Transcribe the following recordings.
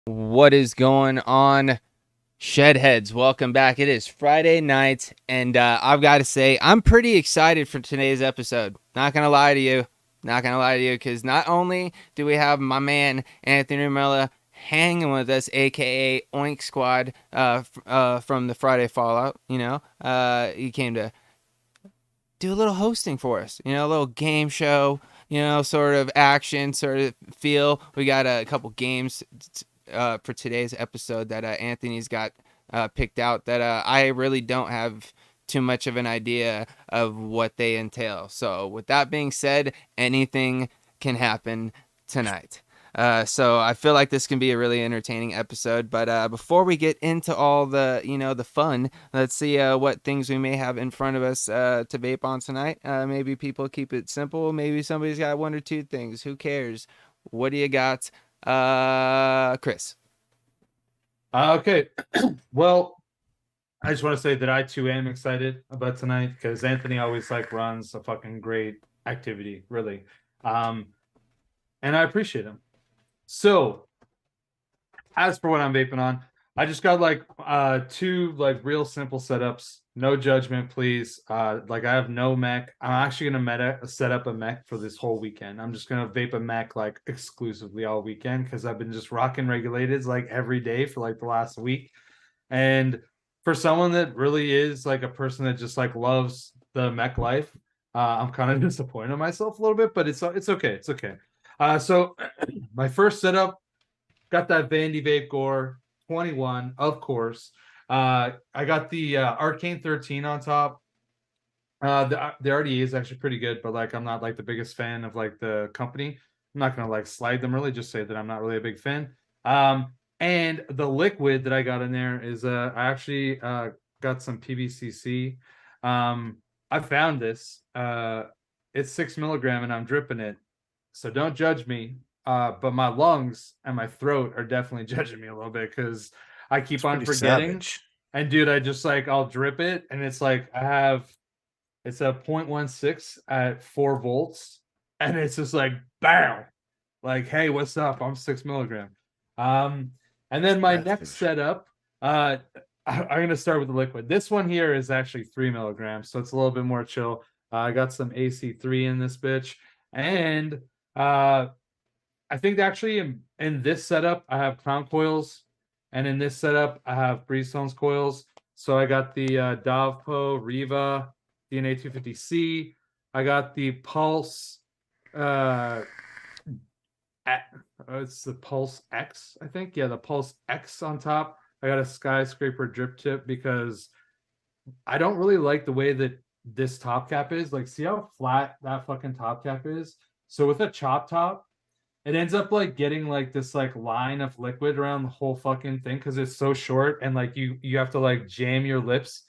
What is going on, Shedheads? Welcome back. It is Friday night, and I've got to say, I'm pretty excited for today's episode. Not going to lie to you. Because not only do we have my man, Anthony Rumella, hanging with us, a.k.a. Oink Squad, from the Friday Fallout, he came to do a little hosting for us, a little game show, sort of action, sort of feel. We got a couple games for today's episode that Anthony's got picked out that I really don't have too much of an idea of what they entail. So with that being said, anything can happen tonight. So I feel like this can be a really entertaining episode. But before we get into all the, the fun, let's see what things we may have in front of us to vape on tonight. Maybe people keep it simple. Maybe somebody's got one or two things. Who cares? What do you got? Chris. Okay. Well, I just want to say that I too am excited about tonight because Anthony always runs a fucking great activity, really. And I appreciate him. So as for what I'm vaping on, I just got two real simple setups. No judgment, please. I have no mech. I'm actually gonna set up a mech for this whole weekend. I'm just gonna vape a mech exclusively all weekend because I've been just rocking regulateds every day for the last week. And for someone that really is a person that just loves the mech life, I'm kind of disappointed in myself a little bit, but it's okay. It's okay. So my first setup, got that Vandy Vape Gore 21, of course. I got the Arcane 13 on top. The RDA is actually pretty good, but I'm not the biggest fan of the company. I'm not gonna slide them really, just say that I'm not really a big fan. And the liquid that I got in there is I actually got some PVCC. I found this. It's 6 milligram and I'm dripping it. So don't judge me. But my lungs and my throat are definitely judging me a little bit because I keep on forgetting. Savage. And dude, I just I'll drip it and it's it's a 0.16 at 4 volts and it's just bam, hey, what's up? I'm 6 milligram. And then my next setup, I'm gonna start with the liquid. This one here is actually 3 milligrams, so it's a little bit more chill. I got some AC3 in this bitch, and I think actually in this setup, I have Crown coils, and in this setup, I have Breezestone's coils. So I got the Davpo Riva DNA 250C. I got the Pulse. It's the Pulse X, I think. Yeah, the Pulse X on top. I got a Skyscraper drip tip because I don't really like the way that this top cap is. See how flat that fucking top cap is? So with a chop top, it ends up like getting like this like line of liquid around the whole fucking thing because it's so short, and like you have to like jam your lips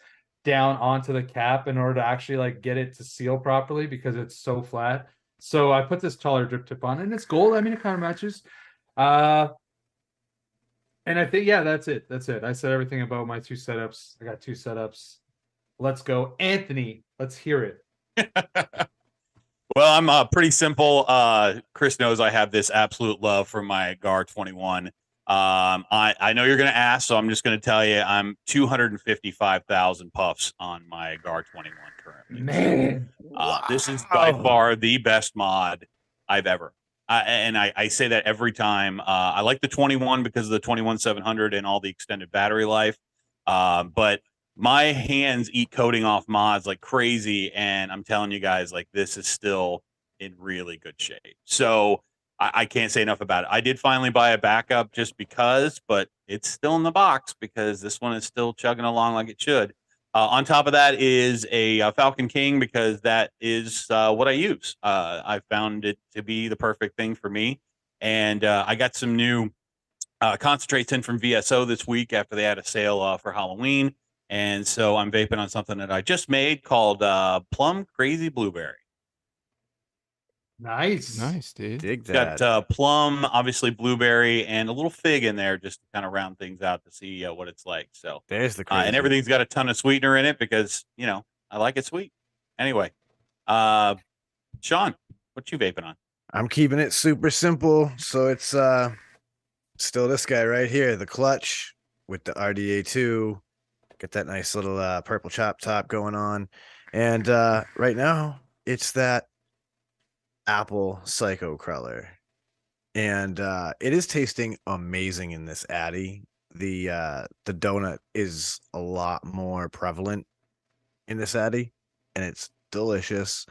down onto the cap in order to actually like get it to seal properly because it's so flat. So I put this taller drip tip on, and it's gold. I mean, it kind of matches. Uh, and I think, yeah, that's it. That's it. I said everything about my two setups. I got two setups. Let's go, Anthony. Let's hear it. Well, I'm pretty simple. Chris knows I have this absolute love for my GAR 21. I know you're going to ask, so I'm just going to tell you I'm 255,000 puffs on my GAR 21 currently. Man, This is by far the best mod I've ever. I say that every time. I like the 21 because of the 21700 and all the extended battery life. But my hands eat coating off mods like crazy, and I'm telling you guys, like, this is still in really good shape. So I can't say enough about it. I did finally buy a backup just because, but it's still in the box because this one is still chugging along like it should. On top of that is a Falcon King because that is what I use. I found it to be the perfect thing for me, and I got some new concentrates in from VSO this week after they had a sale for Halloween. And so I'm vaping on something that I just made called Plum Crazy Blueberry. nice, dude. Dig It's that. got plum, obviously blueberry, and a little fig in there just to kind of round things out to see what it's like. So There's the crazy. and everything's got a ton of sweetener in it because, you know, I like it sweet. Anyway, Sean, what you vaping on? I'm keeping it super simple. So it's still this guy right here, the clutch with the RDA2. Get that nice little purple chop top going on. And right now it's that apple psycho crawler. And it is tasting amazing in this Addy. The donut is a lot more prevalent in this Addy, and it's delicious.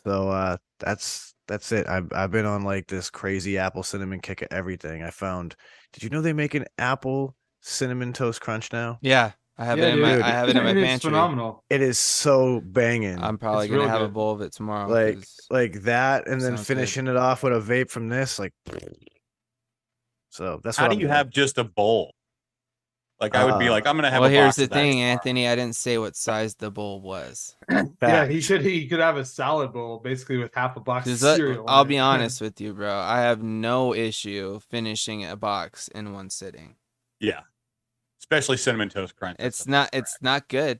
So that's it. I've been on like this crazy apple cinnamon kick of everything. I found. Did you know they make an apple cinnamon toast crunch now? Yeah, I have Yeah, it in my dude. I have it in my It's pantry. phenomenal. It is so banging. I'm probably It's gonna real have a good. bowl of it tomorrow. like 'cause like that, and then sounds good. finishing it off with a vape from this. Like, so that's How what do I'm you doing. have just a bowl? Like I would be like, I'm gonna have well, a here's box the of that thing, tomorrow. Anthony. I didn't say what size the bowl was. Yeah, Facts. he could have a salad bowl basically with half a box of 'Cause cereal. I'll in be it. honest with you, bro. I have no issue finishing a box in one sitting. Yeah, especially cinnamon toast crunch. It's not good.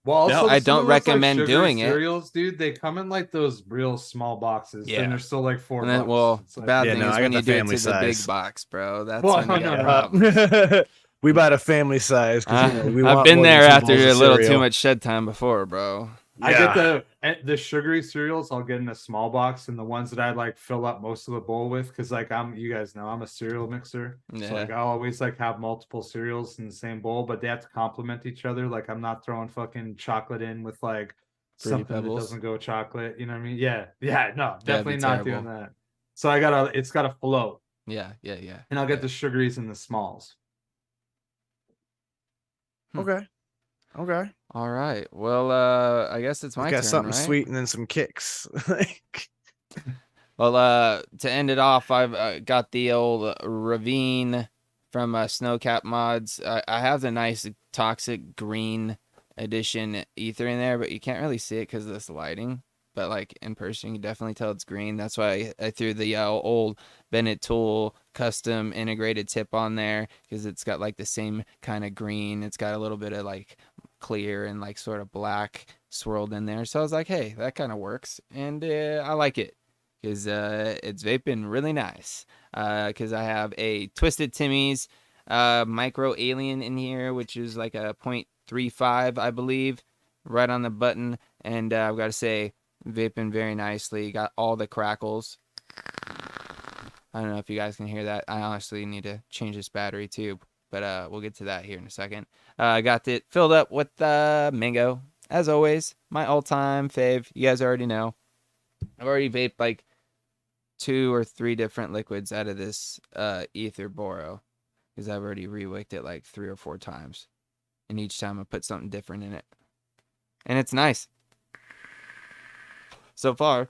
Well, also, I some don't of those, like, recommend sugary doing it. cereals, dude. They come in like those real small boxes, Yeah. and they're still like $4. And then, well, It's the like, bad Yeah, thing no, is I when got you the do it family to the big size. box, bro. That's Well, when you no, got no. problems. We bought a family size because we I've want been more than there two after bowls a of little too cereal. much shed time before, bro. I get the sugary cereals. I'll get in a small box, and the ones that I like fill up most of the bowl with, because like you guys know, I'm a cereal mixer. So Yeah. like I'll always like have multiple cereals in the same bowl, but they have to complement each other. Like I'm not throwing fucking chocolate in with like Fruity something that Pebbles. doesn't go chocolate. You know what I mean? Yeah, no, That'd be definitely not doing terrible. that. So it's gotta flow, Yeah. and I'll get the sugaries in the smalls. Okay. All right. Well, I guess it's my Got turn, something right? sweet and then some kicks. Well, to end it off, I've got the old Ravine from Snowcap Mods. I have the nice toxic green edition ether in there, but you can't really see it because of this lighting. But like in person, you can definitely tell it's green. That's why I threw the old Bennett Tool custom integrated tip on there, because it's got like the same kind of green. It's got a little bit of like clear and like sort of black swirled in there. So I was like, hey, that kind of works, and I like it because it's vaping really nice. Because I have a Twisted Timmy's micro alien in here, which is like a 0.35, I believe, right on the button. And I've got to say, vaping very nicely. Got all the crackles. I don't know if you guys can hear that. I honestly need to change this battery too, but we'll get to that here in a second. I got it filled up with mango, as always. My all-time fave. You guys already know. I've already vaped like 2 or 3 different liquids out of this ether boro, because I've already rewicked it like 3 or 4 times, and each time I put something different in it, and it's nice. So far,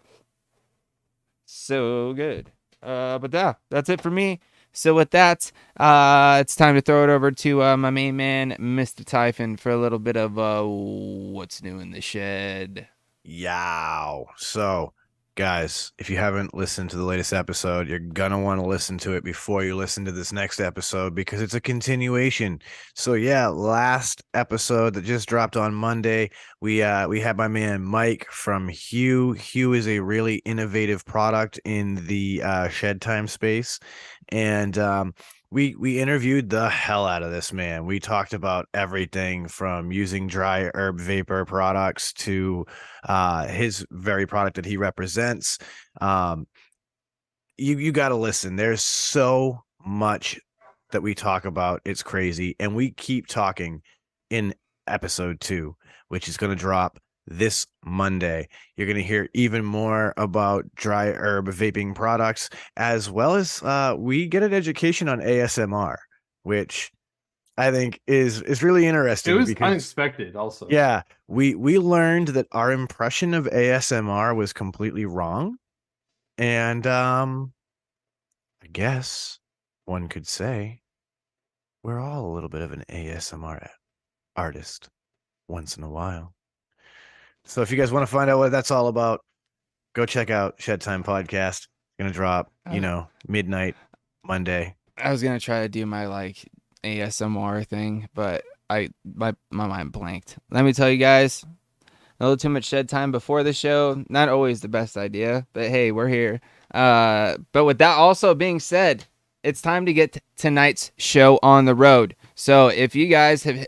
so good. But yeah, that's it for me. So with that, it's time to throw it over to my main man, Mr. Typhon, for a little bit of what's new in the shed. Yow. So, guys, if you haven't listened to the latest episode, you're gonna want to listen to it before you listen to this next episode because it's a continuation. So yeah, last episode that just dropped on Monday, we had my man Mike from Hue. Hue is a really innovative product in the shed time space, and we interviewed the hell out of this man. We talked about everything from using dry herb vapor products to his very product that he represents. You got to listen. There's so much that we talk about. It's crazy, and we keep talking in episode 2, which is going to drop this Monday. You're going to hear even more about dry herb vaping products, as well as we get an education on ASMR, which I think is really interesting. It was because, unexpected also. yeah, we learned that our impression of ASMR was completely wrong. And I guess one could say we're all a little bit of an ASMR artist once in a while. So if you guys want to find out what that's all about, go check out Shed Time Podcast. It's gonna drop, midnight Monday. I was gonna try to do my like ASMR thing, but my mind blanked. Let me tell you guys, a little too much shed time before the show. Not always the best idea, but hey, we're here. But with that also being said, it's time to get tonight's show on the road. So if you guys have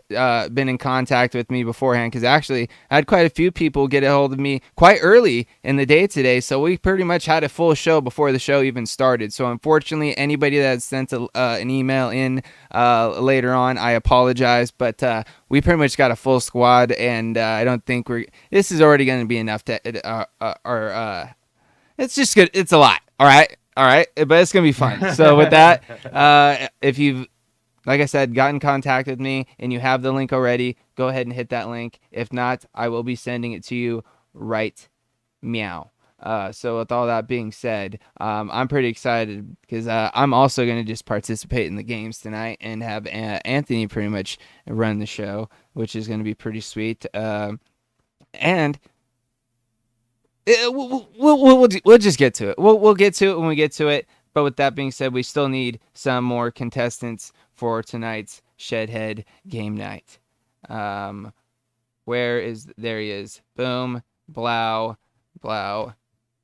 been in contact with me beforehand, because actually I had quite a few people get a hold of me quite early in the day today, so we pretty much had a full show before the show even started. So unfortunately, anybody that sent an email in later on, I apologize, but we pretty much got a full squad, and I don't think this is already going to be enough to it's just good. It's a lot. All right, but it's gonna be fun. So with that, if you've, like I said, got in contact with me and you have the link already, go ahead and hit that link. If not, I will be sending it to you right meow. So with all that being said, I'm pretty excited because I'm also going to just participate in the games tonight and have Anthony pretty much run the show, which is going to be pretty sweet. And we'll just get to it. We'll get to it when we get to it. But with that being said, we still need some more contestants for tonight's Shedhead game night. There he is. Boom, blow.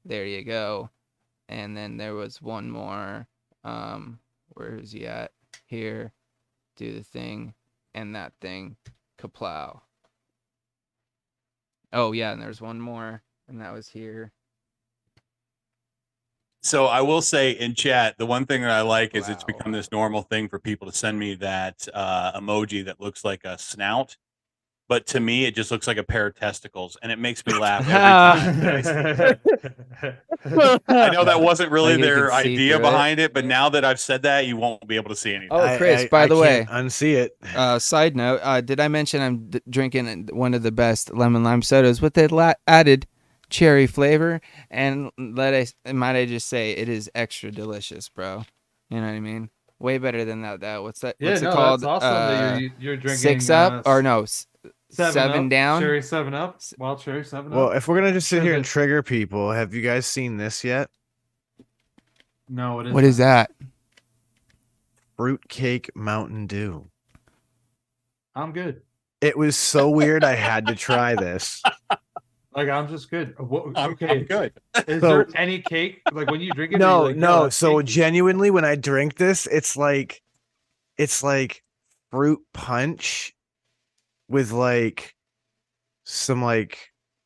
There you go. And then there was one more. Where is he at? Here. Do the thing. And that thing. Kaplow. Oh, yeah, and there's one more. And that was here. So I will say in chat, the one thing that I like is it's become this normal thing for people to send me that emoji that looks like a snout. But to me, it just looks like a pair of testicles, and it makes me laugh every time. I know that wasn't really their idea behind it, but now that I've said that, you won't be able to see anything. Oh, Chris, by the way, unsee it. Side note, did I mention I'm drinking one of the best lemon lime sodas with the added cherry flavor? And might I just say, it is extra delicious, bro. You know what I mean? Way better than that. What's that? Yeah, what's it called? That's awesome that you're drinking 6 Up or no? 7 Down. Cherry 7 Up. Wild cherry 7 Up. Well, if we're gonna just sit here and trigger people, have you guys seen this yet? No, what is that? Fruitcake Mountain Dew. I'm good. It was so weird. I had to try this. Like, I'm just good. I'm good. Is there any cake? Like, when you drink it? No. So genuinely, when I drink this, it's like fruit punch with like some like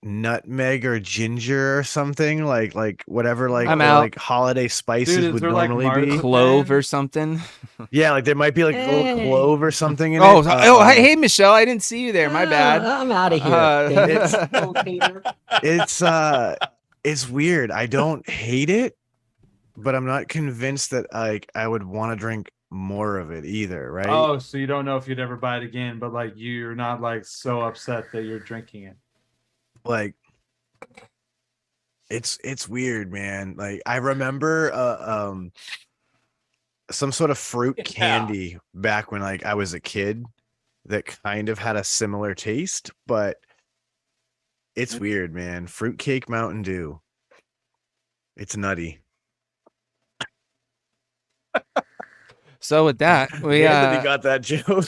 nutmeg or ginger or something, like whatever, like holiday spices would normally be. Clove or something. Yeah, like there might be like a little clove or something in it. Hey Michelle, I didn't see you there. My bad. I'm out of here. It's weird. I don't hate it, but I'm not convinced that I would want to drink more of it either, right? Oh, so you don't know if you'd ever buy it again, but like you're not like so upset that you're drinking it. Like, It's weird, man. Like I remember some sort of fruit Yeah. candy back when like I was a kid that kind of had a similar taste, but it's weird, man. Fruitcake Mountain Dew. It's nutty. So with that, we Anthony got that joke.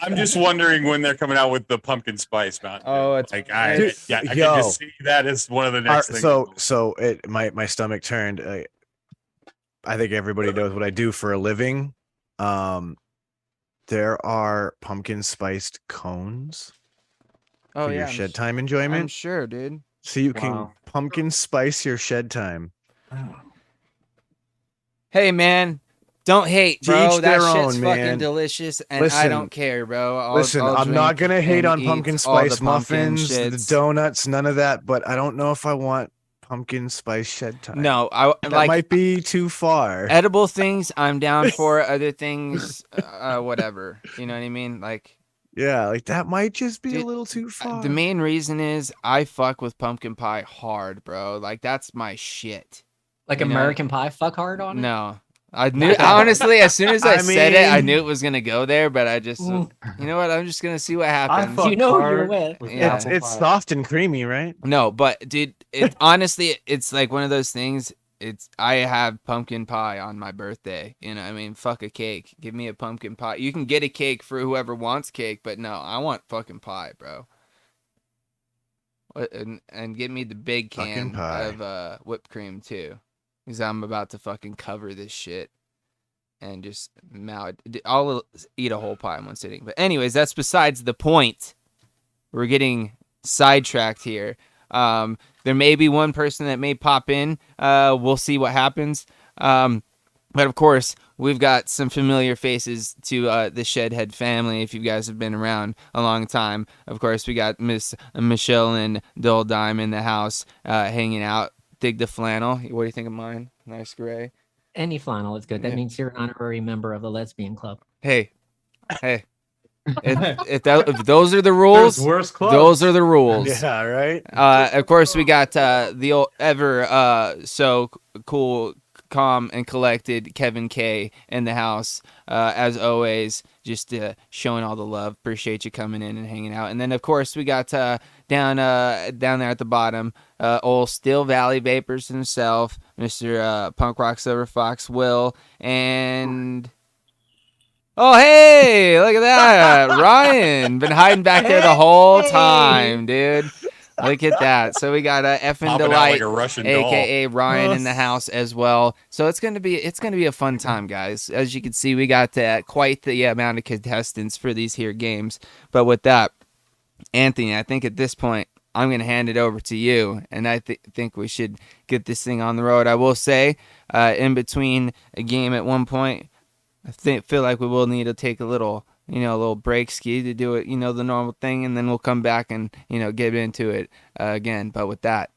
I'm just wondering when they're coming out with the pumpkin spice Mountain Dew. Oh, it's like Dude, I can yo. just see that as one of the next things. So it my stomach turned. I think everybody knows what I do for a living. There are pumpkin spiced cones oh for your yeah, shed time I'm enjoyment. sure, dude. So you can Wow. pumpkin spice your shed time. Hey man, don't hate, To bro. each That their shit's own, fucking man. delicious, and I Listen, don't care, bro. I'll I'm not drink gonna hate and on eat pumpkin all the spice pumpkin muffins, the shits. donuts, none of that. But I don't know if I want pumpkin spice shed time. No, I that like might be too far. edible things. I'm down for other things, whatever. You know what I mean? Like, Yeah, like that might just be dude, a little too far. the main reason is I fuck with pumpkin pie hard, bro. Like that's my shit. Like You know? American Pie, fuck hard on it. No. I knew honestly as soon as I said it, I mean- knew it was gonna go there, but I just Mm. you know what? I'm just gonna see what I happens. fuck You know who hard you're with. Yeah. apple It's pie. soft and creamy, right? No, but dude, it honestly it's like one of those things. It's I have pumpkin pie on my birthday. You know, what I mean, fuck a cake. Give me a pumpkin pie. You can get a cake for whoever wants cake, but no, I want fucking pie, bro. And give me the big Fucking can pie. of whipped cream too, because I'm about to fucking cover this shit and just I'll eat a whole pie in one sitting. But anyways, that's besides the point. We're getting sidetracked here. There may be one person that may pop in. We'll see what happens. But of course, we've got some familiar faces to the Shedhead family. If you guys have been around a long time, of course, we got Miss Michelle and Dull Dime in the house, hanging out. Dig the flannel. What do you think of mine? Nice gray. Any flannel is good. That Yeah. means you're an honorary member of the lesbian club. Hey. If those are the rules, There's worse clubs. those are the rules. Yeah, right. Of course, we got the old ever so cool, calm, and collected Kevin K in the house. As always, just showing all the love. Appreciate you coming in and hanging out. And then, of course, we got down there at the bottom, old Still Valley Vapors himself, Mr. Punk Rock Silver Fox Will, and... Oh, hey, look at that. Ryan, been hiding back there the whole time, dude. Look at that. So we got Effin' Popping out Delight, like a Russian doll. aka Ryan, in the house as well. So it's gonna be a fun time, guys. As you can see, we got quite the amount of contestants for these here games. But with that, Anthony, I think at this point I'm gonna hand it over to you, and I think we should get this thing on the road. I will say, in between a game at one point, I feel like we will need to take a little break ski to do it, the normal thing, and then we'll come back and, get into it again. But with that,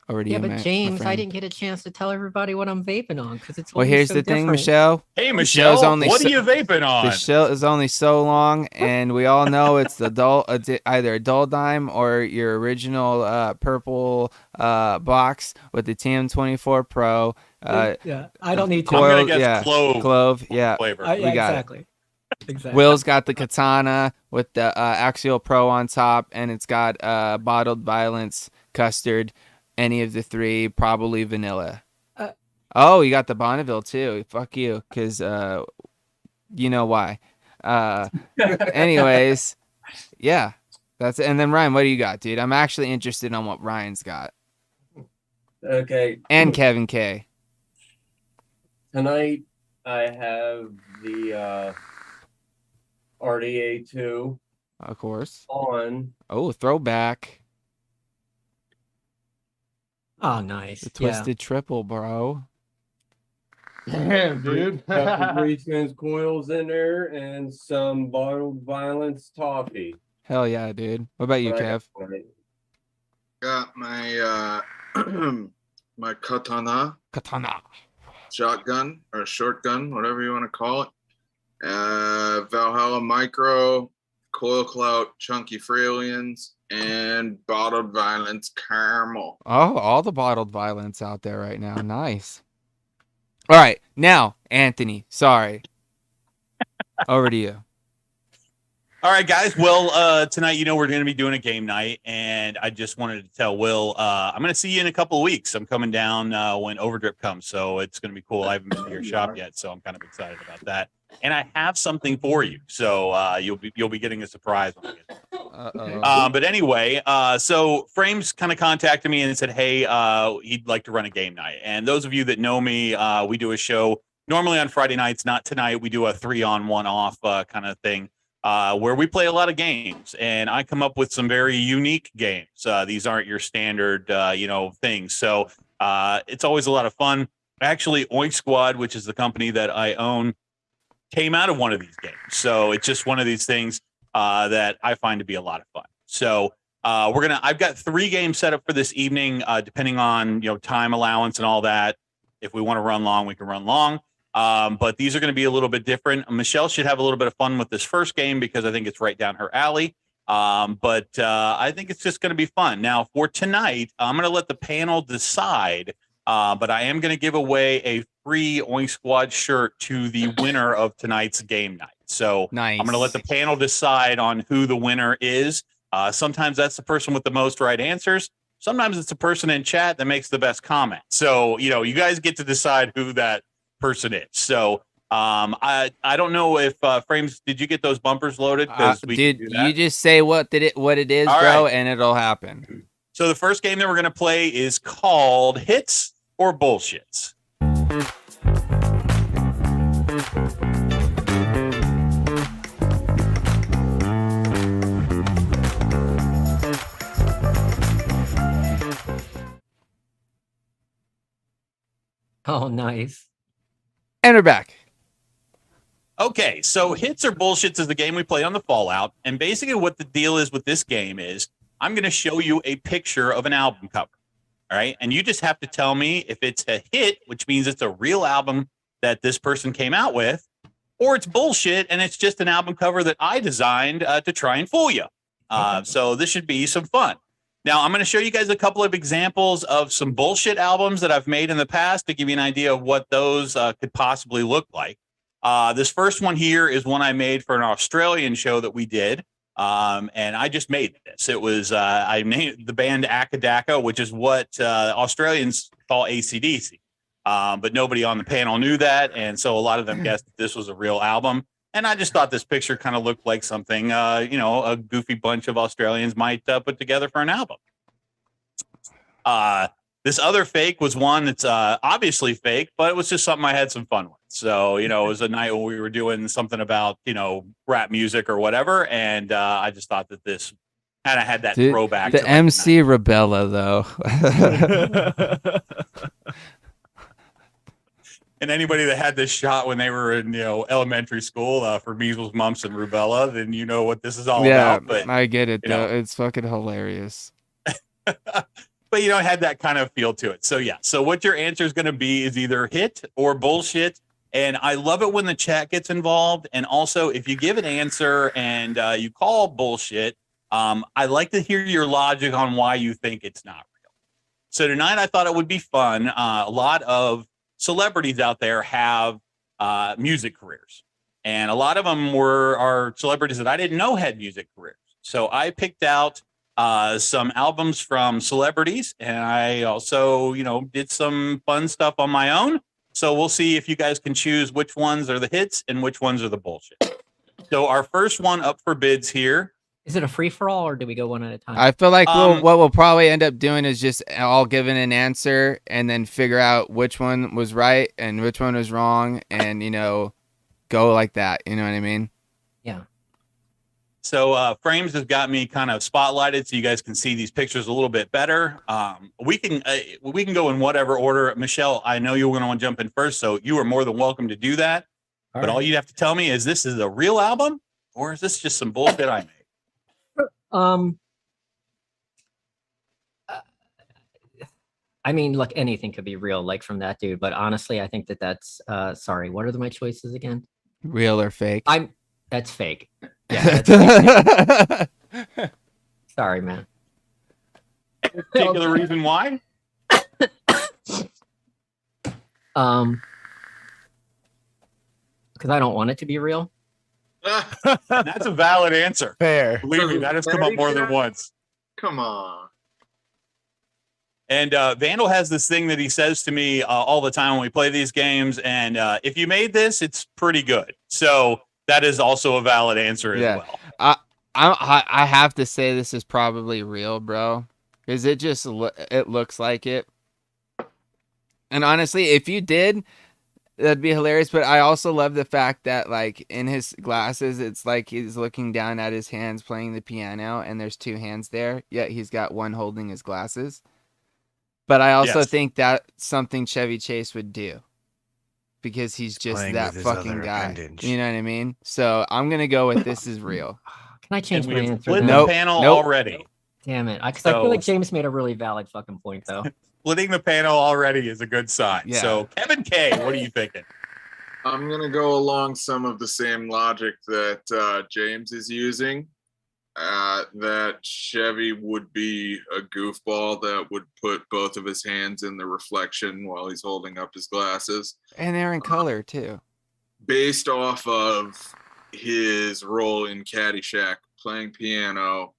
over to Yeah, you, but man, my James, I friend. didn't get a chance to tell everybody what I'm vaping on because it's Well, always here's so the thing, different. Michelle. Hey, Michelle's Michelle, only what so- are you vaping The on? show is only so long, and we all know it's the either a dull dime or your original purple box with the TM24 Pro. Yeah, I don't need to. I'm Coil- gonna guess yeah, clove yeah. flavor. Yeah, we got it. exactly. Exactly. Will's got the katana with the Axial Pro on top, and it's got bottled violence, custard, any of the three, probably vanilla. Oh, you got the Bonneville too. Fuck you, because you know why. Anyways, yeah, that's it. And then Ryan, what do you got, dude? I'm actually interested on what Ryan's got. Okay, And Kevin K. tonight I have the RDA2 Of course. on. Oh, throwback. Oh, nice. The Yeah. Twisted Triple, bro. Damn, dude. Got the three cents coils in there and some bottled violence toffee. Hell yeah, dude. What about you, What I got Kev? tonight. Got my my katana Katana. shotgun or short gun, whatever you want to call it. Valhalla Micro, Coil Clout, Chunky Fralians, and Bottled Violence Caramel. Oh, all the bottled violence out there right now. Nice. All right, now Anthony. Sorry. Over to you. All right, guys. Well, tonight, we're going to be doing a game night, and I just wanted to tell Will, I'm going to see you in a couple of weeks. I'm coming down when Overdrip comes, so it's going to be cool. I haven't been to your shop yet, so I'm kind of excited about that. And I have something for you, so you'll be getting a surprise when I get there. But anyway, so Frames kind of contacted me and said, hey, he'd like to run a game night. And those of you that know me, we do a show normally on Friday nights. Not tonight. We do a 3-on, 1-off kind of thing. Where we play a lot of games, and I come up with some very unique games. These aren't your standard, things. So it's always a lot of fun. Actually, Oink Squad, which is the company that I own, came out of one of these games. So it's just one of these things that I find to be a lot of fun. So I've got 3 games set up for this evening, depending on time allowance and all that. If we want to run long, we can run long. But these are going to be a little bit different. Michelle should have a little bit of fun with this first game because I think it's right down her alley. But I think it's just going to be fun. Now, for tonight, I'm going to let the panel decide. But I am going to give away a free Oink Squad shirt to the winner of tonight's game night. So Nice. I'm going to let the panel decide on who the winner is. Sometimes that's the person with the most right answers. Sometimes it's the person in chat that makes the best comment. So, you guys get to decide who that person is. So I don't know if Frames, did you get those bumpers loaded? Did you just say what it is, All bro, right. and it'll happen. So the first game that we're going to play is called Hits or Bullshits. Oh, nice. And we're back. Okay, so Hits or Bullshits is the game we play on the Fallout. And basically what the deal is with this game is I'm going to show you a picture of an album cover. All right. And you just have to tell me if it's a hit, which means it's a real album that this person came out with, or it's bullshit and it's just an album cover that I designed to try and fool you. So this should be some fun. Now, I'm going to show you guys a couple of examples of some bullshit albums that I've made in the past to give you an idea of what those could possibly look like. This first one here is one I made for an Australian show that we did. And I just made this. It was, I named the band Akadaka, which is what Australians call AC/DC. But nobody on the panel knew that. And so a lot of them guessed that this was a real album. And I just thought this picture kind of looked like something, a goofy bunch of Australians might put together for an album. This other fake was one that's obviously fake, but it was just something I had some fun with. So, it was a night when we were doing something about, rap music or whatever. And I just thought that this kind of had that throwback. The MC Rebella, though. And anybody that had this shot when they were in, elementary school for measles, mumps, and rubella, then you know what this is all about. But I get it, though. It's fucking hilarious. But, it had that kind of feel to it. So, yeah. So what your answer is going to be is either hit or bullshit. And I love it when the chat gets involved. And also, if you give an answer and you call bullshit, I like to hear your logic on why you think it's not real. So tonight, I thought it would be fun. A lot of celebrities out there have music careers. And a lot of them are celebrities that I didn't know had music careers. So I picked out some albums from celebrities, and I also, did some fun stuff on my own. So we'll see if you guys can choose which ones are the hits and which ones are the bullshit. So our first one up for bids here. Is it a free for all or do we go one at a time? I feel like what we'll probably end up doing is just all giving an answer and then figure out which one was right and which one was wrong, and go like that. You know what I mean? Yeah. So Frames has got me kind of spotlighted so you guys can see these pictures a little bit better. We can go in whatever order. Michelle, I know you're going to want to jump in first, so you are more than welcome to do that. All you have to tell me is this is a real album or is this just some bullshit I made? I mean, look, anything could be real, like from that dude. But honestly, I think that's sorry. What are my choices again? Real or fake? That's fake. Yeah. That's fake. Sorry, man. Particular reason why? Because I don't want it to be real. That's a valid answer. Fair. Believe me, that has come up more than once. Come on. And Vandal has this thing that he says to me all the time when we play these games. And if you made this, it's pretty good. So that is also a valid answer as well. I have to say this is probably real, bro. Because it just it looks like it. And honestly, if you did, that'd be hilarious. But I also love the fact that, like, in his glasses, it's like he's looking down at his hands playing the piano, and there's two hands there. Yet he's got one holding his glasses. But I also think that's something Chevy Chase would do. Because he's just that fucking guy. Appendage. You know what I mean? So I'm going to go with this is real. Can I change my answer? Split the panel already. Damn it. Because I feel like James made a really valid fucking point, though. Splitting the panel already is a good sign. Yeah. So, Kevin K., what are you thinking? I'm going to go along some of the same logic that James is using. That Chevy would be a goofball that would put both of his hands in the reflection while he's holding up his glasses. And they're in color, too. Based off of his role in Caddyshack, playing piano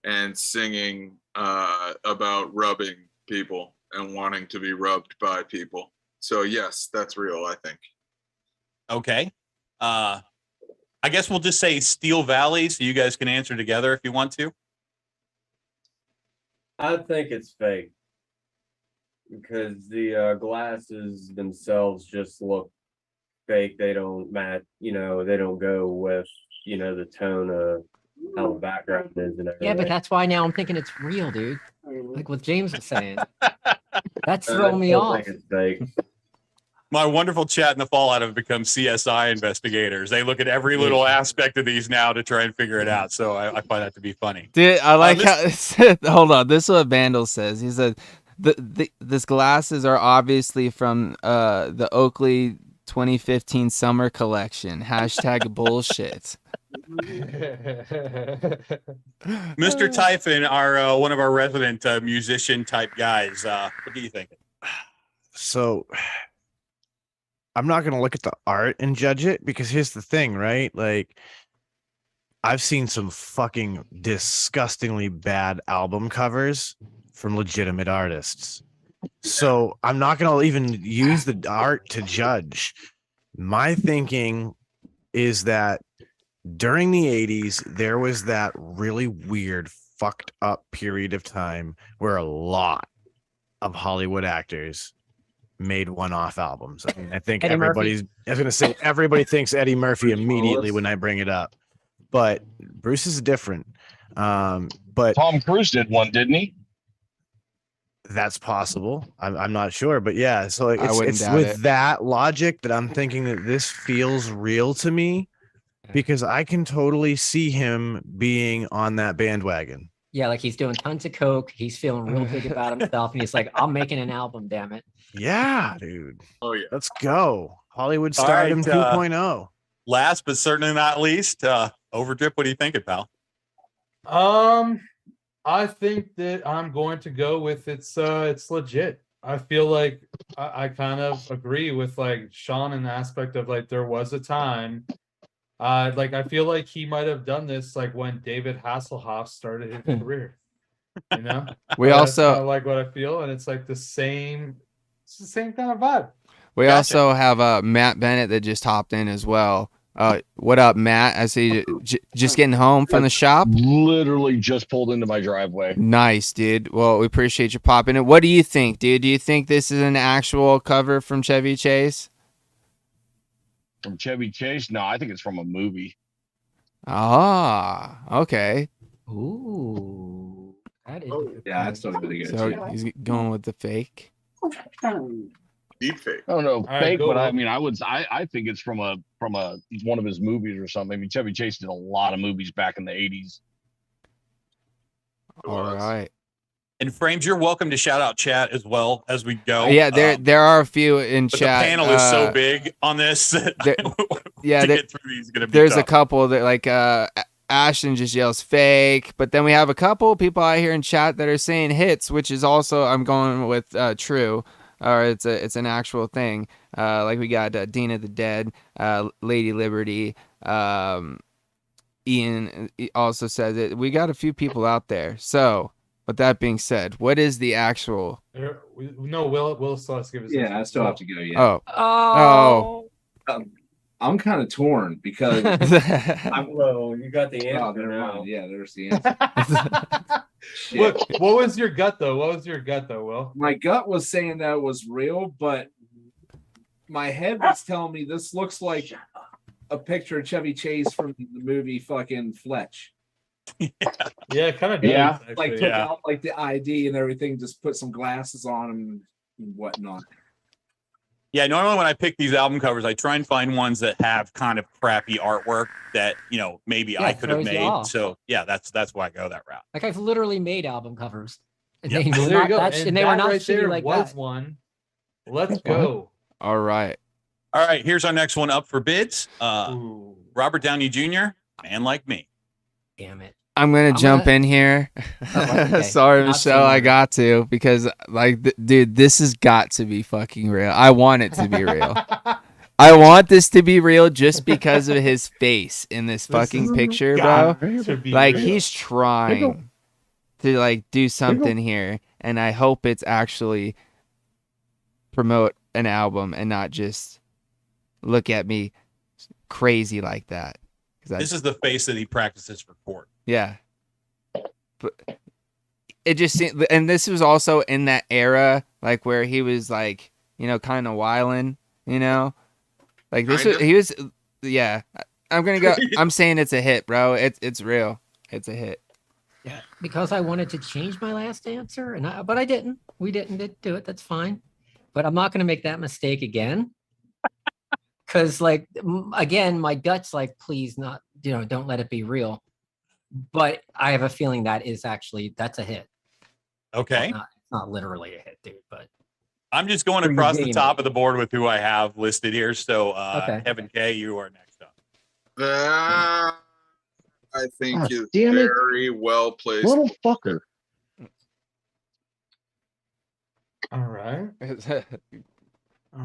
and singing about rubbing people and wanting to be rubbed by people. So yes, that's real, I think. Okay. I guess we'll just say Steel Valley so you guys can answer together if you want to. I think it's fake. Because the glasses themselves just look fake. They don't match, they don't go with, the tone of how the background is and everything. Yeah, but that's why now I'm thinking it's real, dude. Like what James was saying. That's throwing me off. It's fake. My wonderful chat in the fallout have become CSI investigators. They look at every little aspect of these now to try and figure it out. So I find that to be funny. Dude, I like how hold on. This is what Vandal says. He said these glasses are obviously from the Oakley 2015 summer collection. # bullshit. Mr. Typhon, our one of our resident musician type guys. What do you think? So I'm not going to look at the art and judge it because here's the thing, right? Like, I've seen some fucking disgustingly bad album covers from legitimate artists. So I'm not going to even use the art to judge. My thinking is that during the 80s, there was that really weird, fucked up period of time where a lot of Hollywood actors made one-off albums. I mean, I think everybody thinks Eddie Murphy immediately when I bring it up, but Bruce is different. But Tom Cruise did one, didn't he? That's possible. I'm not sure, but yeah. So it's with that logic that I'm thinking that this feels real to me because I can totally see him being on that bandwagon. Yeah, like he's doing tons of coke. He's feeling real big about himself, and he's like, "I'm making an album, damn it." Yeah, dude. Oh yeah. Let's go. Hollywood Stardom 2.0. Last but certainly not least, Overdrip. What are you thinking, pal? I think that I'm going to go with it's legit. I feel like I kind of agree with like Sean in the aspect of like there was a time. Like I feel like he might have done this like when David Hasselhoff started his career. We also like what I feel, and it's like the same. It's the same kind of vibe. We also have Matt Bennett that just hopped in as well. What up, Matt? I see you just getting home from the shop. Literally just pulled into my driveway. Nice, dude. Well, we appreciate you popping in. What do you think, dude? Do you think this is an actual cover from Chevy Chase? From Chevy Chase? No, I think it's from a movie. Ah, okay. Ooh, that is. Yeah, that's really good. So he's going with the fake. Deep fake. I don't know, All fake, right, but I mean, I think it's from one of his movies or something. I mean, Chevy Chase did a lot of movies back in the 80s. All right. And Frames, you're welcome to shout out chat as well as we go. Yeah, there are a few in but chat. The panel is so big on this. Yeah, to get through these is gonna be there's tough. a couple that like Ashton just yells fake, but then we have a couple people out here in chat that are saying hits, which is also I'm going with true, or it's an actual thing. Like we got Dina the Dead, Lady Liberty. Ian also says it. We got a few people out there. So, with that being said, what is the actual? No, Will still has to give us. Yeah, I still have to go. Yeah. Oh, I'm kind of torn because Well, you got the answer oh, never now. mind. Yeah, there's the answer. Shit. What was your gut though? Will? My gut was saying that it was real, but my head was telling me this looks like a picture of Chevy Chase from the movie fucking Fletch. Yeah, kind of. Yeah. Like took out like the ID and everything, just put some glasses on him and whatnot. Yeah, normally when I pick these album covers, I try and find ones that have kind of crappy artwork that, you know, maybe I could have throws you made. off. So yeah, that's why I go that route. Like I've literally made album covers. And Yep. they were Well, there you not go. that and they were that not right shitty there like was that. one. Let's go. all right. All right, here's our next one up for bids. Ooh. Robert Downey Jr., Man Like Me. Damn it. I'm gonna jump in here. okay. Sorry, Not Michelle, saying I that. got to because like, dude, this has got to be fucking real. I want it to be real. I want this to be real just because of his face in this fucking picture, bro. To be Like real. he's trying to like do something here, and I hope it's actually promote an album and not just look at me crazy like that. 'Cause This is the face that he practices for court. yeah. But it just seemed, and this was also in that era, like where he was like, you know, kind of wilding, you know, like this was, Kinda. he was, yeah. I'm gonna go. I'm saying it's a hit, bro. It's real. It's a hit. Yeah, because I wanted to change my last answer, but I didn't. We didn't do it. That's fine. But I'm not going to make that mistake again. Because, like, again, my gut's like, please, not, don't let it be real. But I have a feeling that's a hit. Okay. Well, not literally a hit, dude. But I'm just going For your across the game. top of the board with who I have listed here. So, Okay. Kevin K., you are next up. That I think God is damn it. very well placed. Little fucker. All right.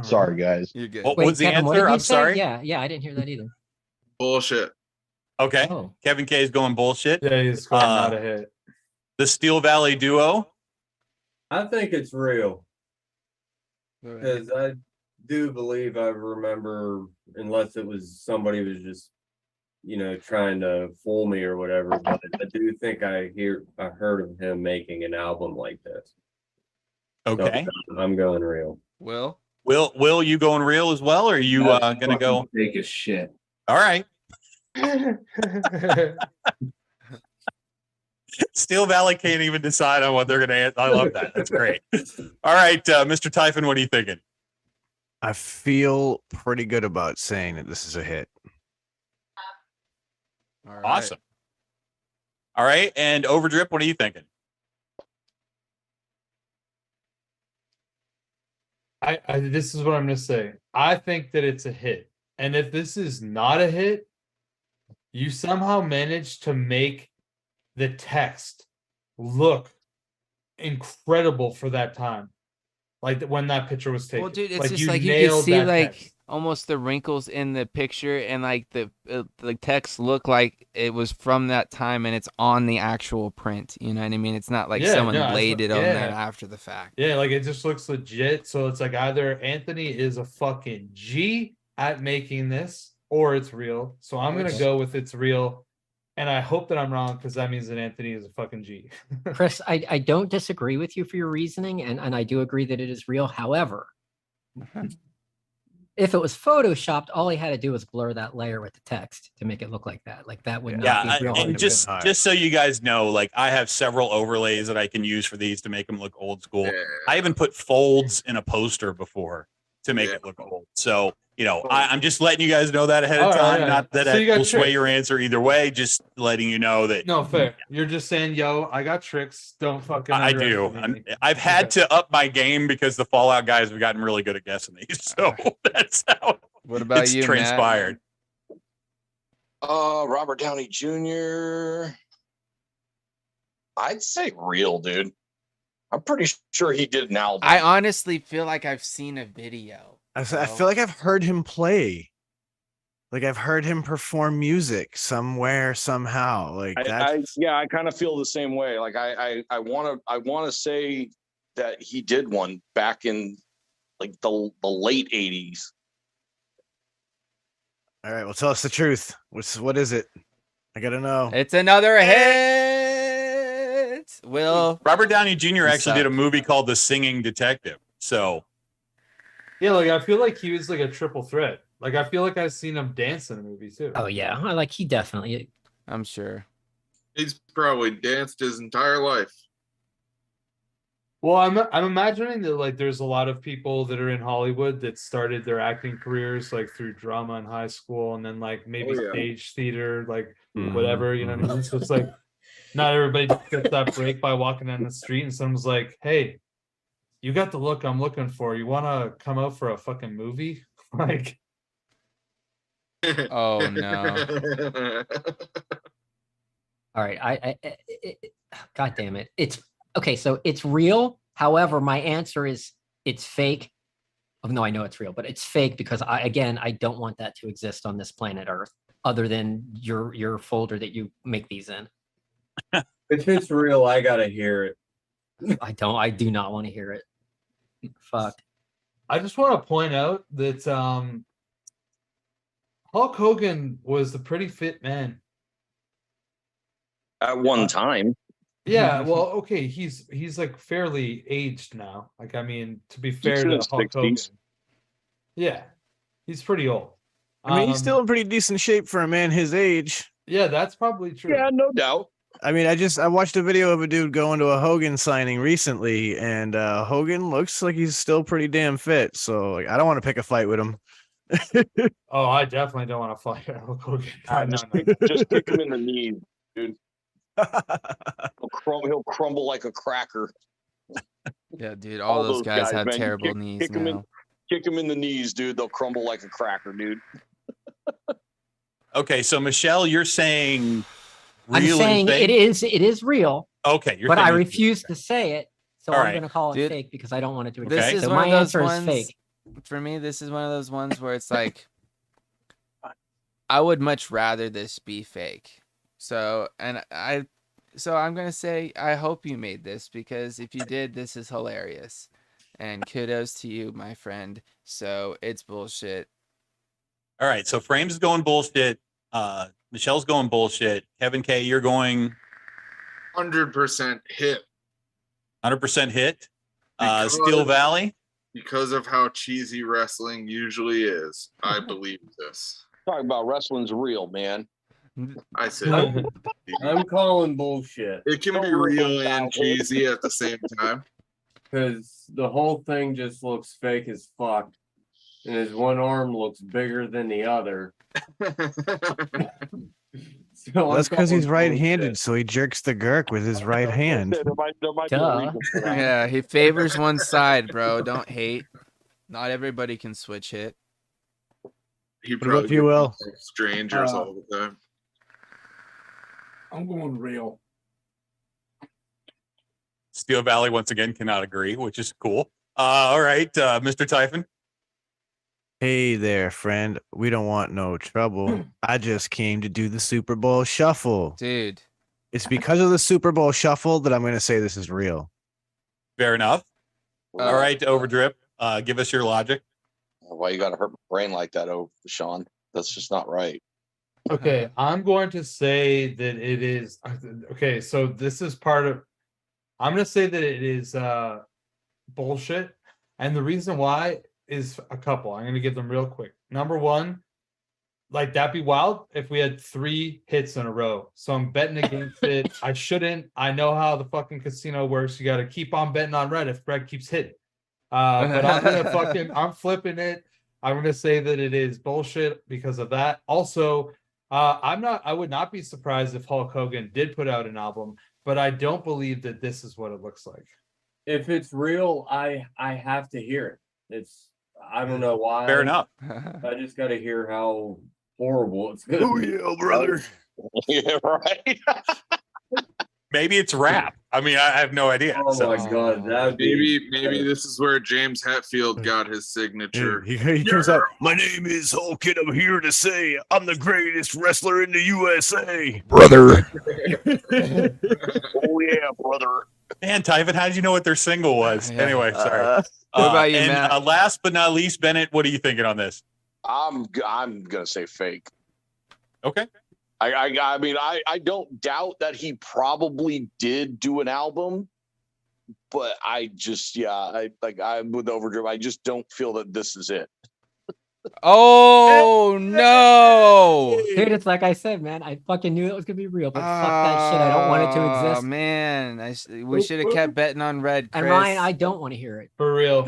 Sorry, guys. You're good. What was the Kevin, what answer? did you I'm say? sorry. Yeah, I didn't hear that either. Bullshit. Okay. Oh, Kevin K. is going bullshit. Yeah, he's going not a hit. The Steel Valley Duo. I think it's real because I do believe I remember, unless it was somebody was just, trying to fool me or whatever. But I do think I heard of him making an album like this. Okay. So I'm going real. Will? Will you going real as well? Or are you That's gonna go? fucking fake as shit. All right. Steel Valley can't even decide on what they're gonna answer. I love that. That's great. All right, Mr. Typhon, what are you thinking? I feel pretty good about saying that this is a hit. All right. Awesome. All right, and Overdrip, what are you thinking? I this is what I'm gonna say. I think that it's a hit. And if this is not a hit, you somehow managed to make the text look incredible for that time. Like when that picture was taken. Well, dude, it's just you like you can nailed see that like text. almost the wrinkles in the picture, and like the text look like it was from that time, and it's on the actual print. You know what I mean? It's not like Yeah, someone no, it's laid not- it on there yeah. after the fact. Yeah, like it just looks legit. So it's like either Anthony is a fucking G at making this, or it's real. So I'm gonna Okay. go with it's real. And I hope that I'm wrong because that means that Anthony is a fucking G. Chris, I don't disagree with you for your reasoning, and I do agree that it is real. However, if it was photoshopped, all he had to do was blur that layer with the text to make it look like that. Like that would not Yeah, be real. and 100%. just so you guys know, like I have several overlays that I can use for these to make them look old school. Yeah. I even put folds in a poster before to make Yeah. it look old. So, I'm just letting you guys know that ahead of All right, time. yeah. Not that So you it got will sway tricks. your answer either way. Just letting you know that No, fair. You're just saying, yo, I got tricks. Don't fucking. I do. underestimate me. I've had Okay. to up my game because the Fallout guys have gotten really good at guessing these. So that's how What about it's you, Matt? transpired. Robert Downey Jr. I'd say real, dude. I'm pretty sure he did an album. I honestly feel like I've seen a video. I feel like I've heard him play. Like I've heard him perform music somewhere, somehow. Like that. I kind of feel the same way. Like I wanna say that he did one back in like the late 80s. All right, well, tell us the truth. What is it? I gotta know. It's another hit. Will Robert Downey Jr. You actually did a suck. movie called The Singing Detective. So Yeah, like I feel like he was like a triple threat. Like I feel like I've seen him dance in a movie too. Oh yeah, I like he definitely. I'm sure. He's probably danced his entire life. Well, I'm imagining that like there's a lot of people that are in Hollywood that started their acting careers like through drama in high school and then like maybe Oh, yeah. stage theater, like Mhm, whatever, you know what I mean? So it's like not everybody gets that break by walking down the street and someone's like, hey, you got the look I'm looking for. You wanna come out for a fucking movie? Like Oh no. All right, God damn it, it's okay. So it's real. However, my answer is it's fake. Oh, no, I know it's real, but it's fake because I don't want that to exist on this planet Earth, other than your folder that you make these in. If it's real, I gotta hear it. I do not want to hear it. Fuck. I just want to point out that Hulk Hogan was a pretty fit man. At one time. Yeah, well, okay, he's like fairly aged now. Like, I mean, to be fair in to his Hulk Hogan, 60s. yeah, he's pretty old. I mean, he's still in pretty decent shape for a man his age. Yeah, that's probably true. Yeah, no doubt. I mean, I watched a video of a dude going to a Hogan signing recently, and Hogan looks like he's still pretty damn fit. So like, I don't want to pick a fight with him. Oh, I definitely don't want to fight Hulk Hogan. Just kick him in the knees, dude. He'll crumble like a cracker. Yeah, dude, all those guys have man. terrible knees kick now. Kick him in the knees, dude. They'll crumble like a cracker, dude. okay, so Michelle, you're saying I'm real saying and fake? it is real, Okay, you're but I saying- refuse to say it. So All I'm right. going to call it Dude, fake because I don't want it to This exist. is So one my of those answer ones. is fake. For me, this is one of those ones where it's like, I would much rather this be fake. So I'm gonna say I hope you made this, because if you did, this is hilarious, and kudos to you, my friend. So it's bullshit. All right, so Frames is going bullshit. Michelle's going bullshit. Kevin K, you're going 100% hit 100% hit. Because- Steel Valley. because of how cheesy wrestling usually is. I believe this. Talking about wrestling's real, man. I said I'm calling bullshit it can be real and cheesy at the same time. because the whole thing just looks fake as fuck, and his one arm looks bigger than the other. So Well, I'm that's because he's calling right-handed, bullshit. so he jerks the gurk with his right hand. There might be a Duh. reason for that. Yeah, he favors one side, bro. Don't hate. Not everybody can switch hit. He What about probably you, Will? gets strangers all the time. I'm going real. Steel Valley once again cannot agree, which is cool. All right, Mr. Typhon. Hey there, friend. We don't want no trouble. I just came to do the Super Bowl shuffle. Dude, It's because of the Super Bowl shuffle that I'm going to say this is real. Fair enough. All right, Overdrip. Give us your logic. Why you gotta hurt my brain like that, Sean? That's just not right. Okay, I'm going to say that it is okay. So this is part of. I'm going to say that it is bullshit, and the reason why is a couple. I'm going to give them real quick. Number one, like that'd be wild if we had 3 hits in a row. So I'm betting against it. I shouldn't. I know how the fucking casino works. You got to keep on betting on red if Brett keeps hitting. But I'm flipping it. I'm gonna say that it is bullshit because of that. Also, I would not be surprised if Hulk Hogan did put out an album, but I don't believe that this is what it looks like. If it's real, I have to hear it. I don't know why. Fair enough. I just got to hear how horrible. It's good. Oh yeah, brother. Yeah, right. Maybe it's rap. I mean, I have no idea. Oh So my god, that'd be Maybe this is where James Hetfield got his signature. He comes out. My name is Hulk, and I'm here to say I'm the greatest wrestler in the USA, brother. Oh yeah, brother. man, Typhon, how did you know what their single was? Yeah. Anyway, sorry. What about you, and, Matt? last but not least, Bennett, what are you thinking on this? I'm gonna say fake. Okay. I mean, I don't doubt that he probably did do an album, but I'm with Overdrip. I just don't feel that this is it. Oh no! Dude, it's like I said, man. I fucking knew it was gonna be real, but fuck that shit. I don't want it to Oh exist. man, we should have kept betting on red, Chris. And Ryan, I don't want to hear it. For real.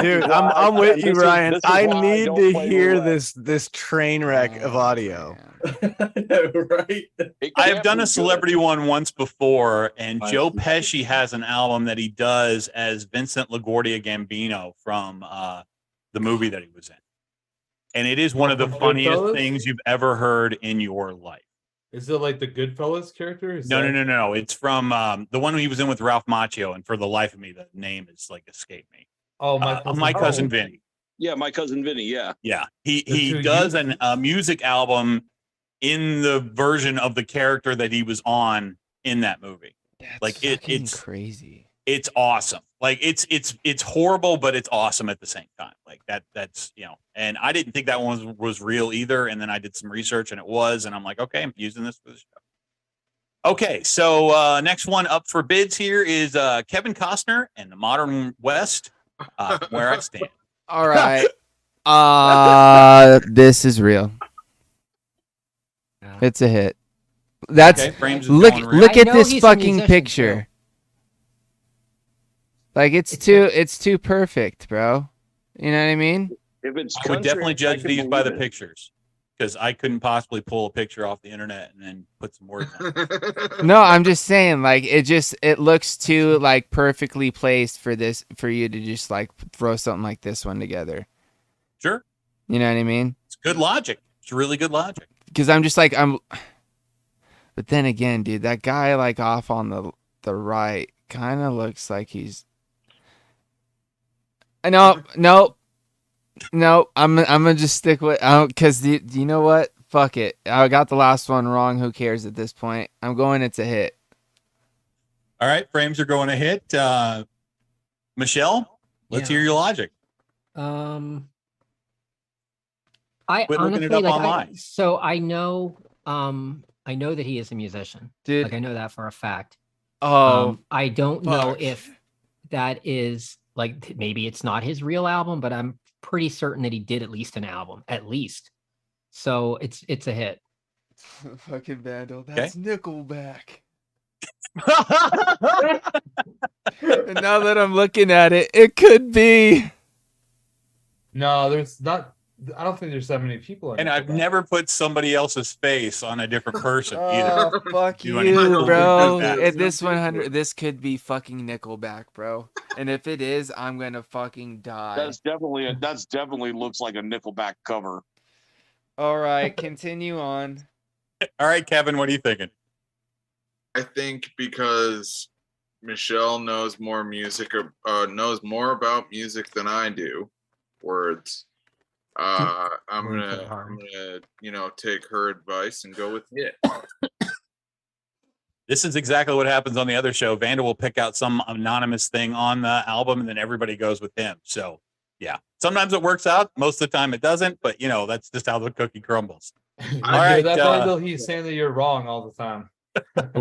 Dude, I'm with you, This is- Ryan. this is I why I need don't to play hear roulette. this train wreck of audio. right. It I have can't done be a good. celebrity one once before, and I Joe see. Pesci has an album that he does as Vincent LaGuardia Gambino from the movie that he was in. And it is one of the From funniest Goodfellas? things you've ever heard in your life. Is it like the Goodfellas character? Is No, that- no. It's from the one he was in with Ralph Macchio, and for the life of me, the name is like escaped me. Oh, My cousin Vinny. Yeah, my cousin Vinny. Yeah. Yeah, The he two does youths? a music album in the version of the character that he was on in that movie. That's Like, fucking it's crazy. It's awesome. Like it's horrible, but it's awesome at the same time. Like that's and I didn't think that one was real either. And then I did some research and it was, and I'm like, okay, I'm using this for the show. Okay, so next one up for bids here is Kevin Costner and the Modern West. Where I stand. All right. This is real. Yeah. It's a hit. That's Okay, Frames is look going real. look I at know this he's a fucking musician, picture. Like it's too perfect, bro. You know what I mean? If it's I would country, definitely I judge can these by the believe it. pictures because I couldn't possibly pull a picture off the internet and then put some words on it. No, I'm just saying, like it looks too like perfectly placed for you to just like throw something like this one together. Sure, You know what I mean? it's good logic. It's really good logic. Because I'm just like but then again, dude, that guy like off on the right kind of looks like he's. No. I'm gonna just stick with because you know what? Fuck it. I got the last one wrong. Who cares at this point? I'm going. It's a hit. All right, frames are going to hit. Michelle, let's Yeah. hear your logic. I Quit looking honestly it up like online. so I know that he is a musician. Dude. Like I know that for a fact. Oh, I don't know fuck. if that is like maybe it's not his real album, but I'm pretty certain that he did at least an album, at least. So it's a hit. fucking Vandal. That's Nickelback. And now that I'm looking at it, it could be. No, there's not. I don't think there's that many people. In And it. I've never put somebody else's face on a different person either. Oh, fuck Do you, anything. bro. That- At this 100, this could be fucking Nickelback, bro. And if it is, I'm gonna fucking die. That's definitely looks like a Nickelback cover. All right, continue on. All right, Kevin, what are you thinking? I think because Michelle knows more music or knows more about music than I do. Words. I'm gonna take her advice and go with it. This is exactly what happens on the other show. Vanda will pick out some anonymous thing on the album, and then everybody goes with him. So, yeah, sometimes it works out. Most of the time, it doesn't. But that's just how the cookie crumbles. I All hear right, that Vandal, he's saying that you're wrong all the time.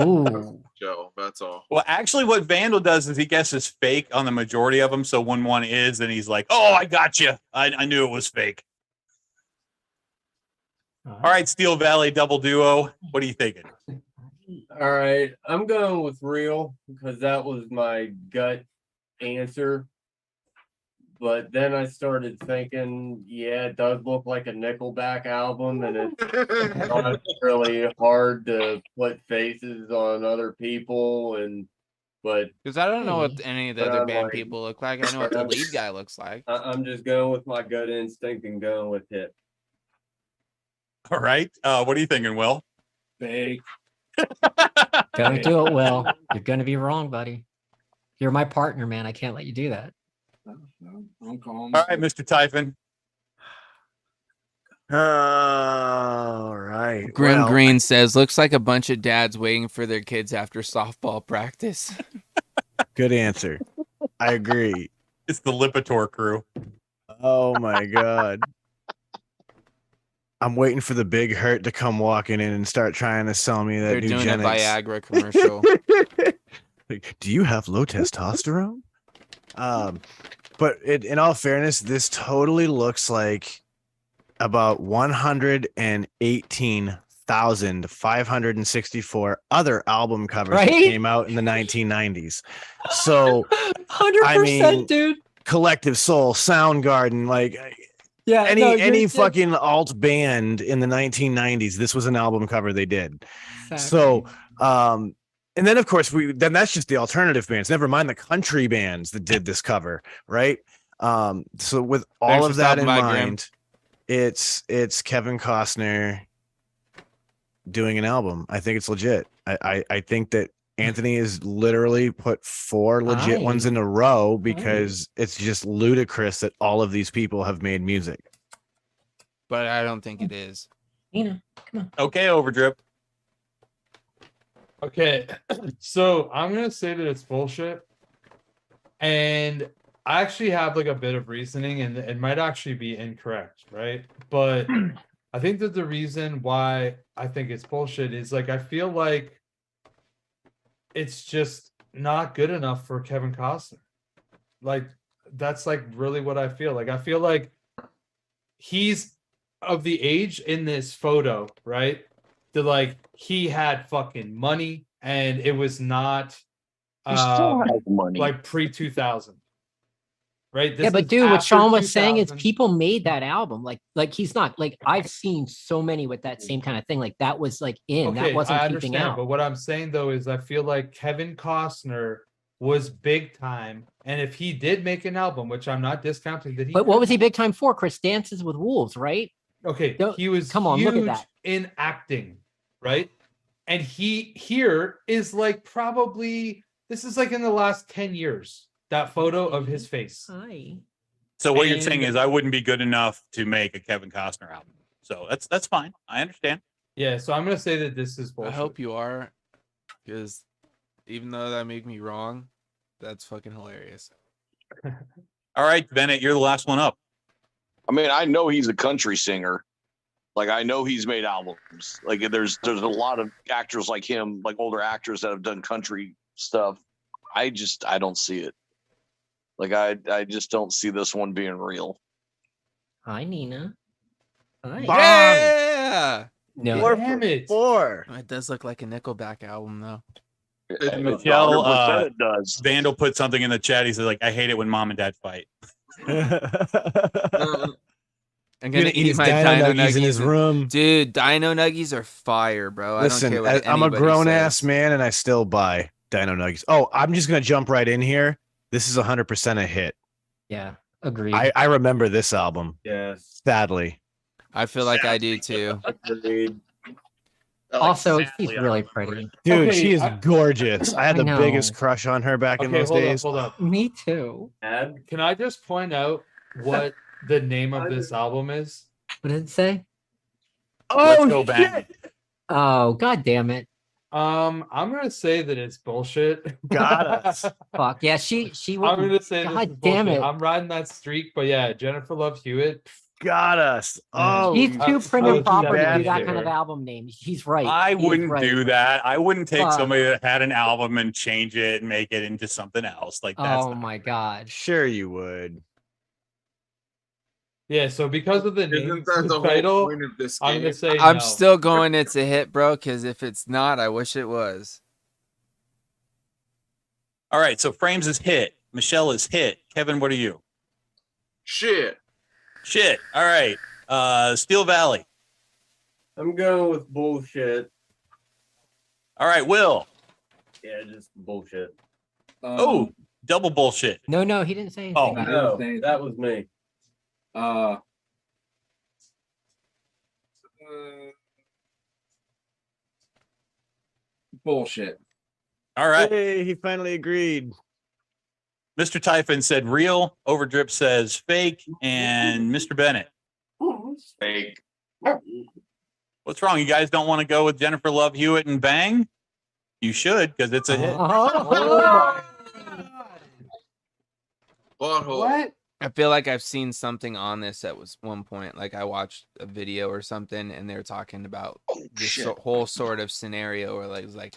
Ooh. Joe, that's all. Well, actually, what Vandal does is he guesses fake on the majority of them. So when one is, then he's like, "Oh, I got you. I knew it was fake." All right, Steel Valley Double Duo. What are you thinking? All right, I'm going with real because that was my gut answer. But then I started thinking, yeah, it does look like a Nickelback album, and it's not really hard to put faces on other people. But Because I don't know what any of the But other I'm band like- people look like. I know what the lead guy looks like. I'm just going with my gut instinct and going with it. All right. What are you thinking, Will? Fake. Don't do it, Will. You're gonna be wrong, buddy. You're my partner, man. I can't let you do that. I'm calm. All right, Mr. Typhon. All right. Grim well, Green says, looks like a bunch of dads waiting for their kids after softball practice. Good answer. I agree. It's the Lipitor crew. Oh my god. I'm waiting for the big hurt to come walking in and start trying to sell me that They're doing a Nugenix. Viagra commercial. Like, do you have low testosterone? But in all fairness, this totally looks like about 118,564 other album covers that Right? came out in the 1990s. So 100%, dude. Collective Soul, Soundgarden, like Yeah. any fucking alt band in the 1990s, this was an album cover they did. So and then of course then that's just the alternative bands, never mind the country bands that did this cover, right? So with all Thanks of for that in stopping by, Graham. mind, it's Kevin Costner doing an album. I think it's legit. I think that Anthony has literally put 4 legit ones in a row because it's just ludicrous that all of these people have made music. But I don't think it is. Nina, come on. Okay, Overdrip. Okay, so I'm gonna say that it's bullshit, and I actually have like a bit of reasoning, and it might actually be incorrect, right? But I think that the reason why I think it's bullshit is like I feel like it's just not good enough for Kevin Costner. Like that's like really what I feel like. I feel like he's of the age in this photo, right? That like he had fucking money and it was not He still has money. like pre-2000. Right? Yeah, but is dude, what after Sean was saying is 2000. people made that album. Like he's not like I've seen so many with that same kind of thing. Like that was like in that wasn't I keeping understand, out. but what I'm saying though is I feel like Kevin Costner was big time, and if he did make an album, which I'm not discounting that he But what could was he have. big time for? Chris Dances with Wolves, right? Okay, Don't- he was come on, look at huge that. in acting, right? And he here is like probably this is like in the last 10 years, that photo of his face. Hi. So what you're saying And- is I wouldn't be good enough to make a Kevin Costner album. So that's fine. I understand. Yeah, so I'm gonna say that this is I bullshit. hope you are, because even though that made me wrong, that's fucking hilarious. All right, Bennett, you're the last one up. I mean, I know he's a country singer. Like I know he's made albums. Like there's a lot of actors like him, like older actors that have done country stuff. I don't see it. Like I just don't see this one being real. Hi, Nina. Hi. Yeah! No. Damn it. 4. It does look like a Nickelback album, though. And Michelle, 100% it does. Vandal put something in the chat. He said, like, I hate it when mom and dad fight. I'm Gonna eat his Dino Nuggies in his room. Dude, Dino Nuggies are fire, bro. Listen, I don't care what I'm a anybody grown says. ass man and I still buy Dino Nuggies. Oh, I'm just gonna jump right in here. This is 100% a hit. Yeah, agreed. I remember this album. Yes. Sadly. I feel like I do too. Agreed. Also, she's really pretty. Dude, Okay, she is I- gorgeous. I had I the know. biggest crush on her back in Okay, those hold days. up, hold up. Me too. Add. Can I just point out what the name of this album is? What did it say? Let's go bang. Oh, god damn it. I'm gonna say that it's bullshit. Got us. Fuck. Yeah, she I'm wouldn't. gonna say this God is damn bullshit. it. I'm riding that streak, but yeah, Jennifer Love Hewitt. Got us. Oh, He's too prim I and would do proper to bad do that shit. kind of album name. He's right. I He is wouldn't right. do that. I wouldn't take Fuck. somebody that had an album and change it and make it into something else. Like that's Oh not- my god. sure you would. Yeah, so because of the name Isn't that the whole title, point of this I'm game? gonna say I'm no. still going it's a hit, bro, because if it's not, I wish it was. All right, so Frames is hit. Michelle is hit. Kevin, what are you? Shit. Shit. All right. Steel Valley. I'm going with bullshit. All right, Will. Yeah, just bullshit. Oh, double bullshit. No, he didn't say anything. Oh. No, that was me. Bullshit. All right. Hey, he finally agreed. Mr. Typhon said real. Overdrip says fake. And Mr. Bennett. Fake. What's wrong? You guys don't want to go with Jennifer Love Hewitt and Bang? You should, because it's a hit. Butthole. What? I feel like I've seen something on this at was one point. Like I watched a video or something, and they're talking about this whole sort of scenario where like, it was like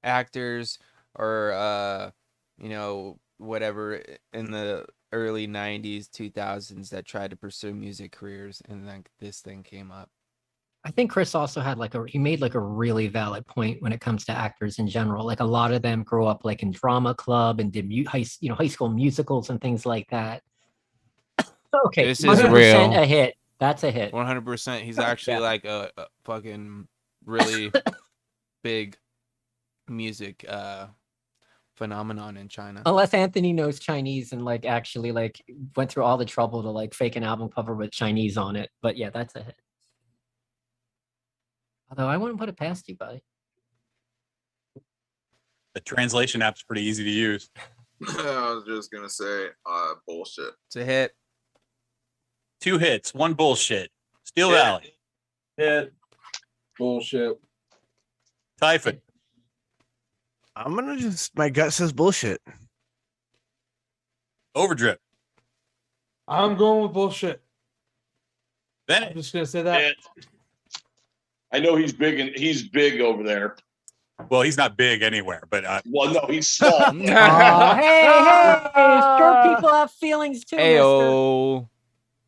actors or whatever in the early 90s, 2000s that tried to pursue music careers, and then this thing came up. I think Chris also had he made like a really valid point when it comes to actors in general. Like a lot of them grew up like in drama club and did high school musicals and things like that. Okay, This is 100% real. a hit. That's a hit. 100%. He's actually like a fucking really big music phenomenon in China. Unless Anthony knows Chinese and like actually like went through all the trouble to like fake an album cover with Chinese on it. But yeah, that's a hit. Although I wouldn't put it past you, buddy. The translation app's pretty easy to use. I was just gonna say, bullshit. It's a hit. 2 hits, 1 bullshit. Steel Yeah. Valley. Hit. Bullshit. Typhon. I'm gonna my gut says bullshit. Overdrip. I'm going with bullshit. I'm Bennett. just gonna say that. Hit. I know he's big and he's big over there. Well, he's not big anywhere, but Well, no, he's small. Oh, hey, short people have feelings too. Mister. Ayo.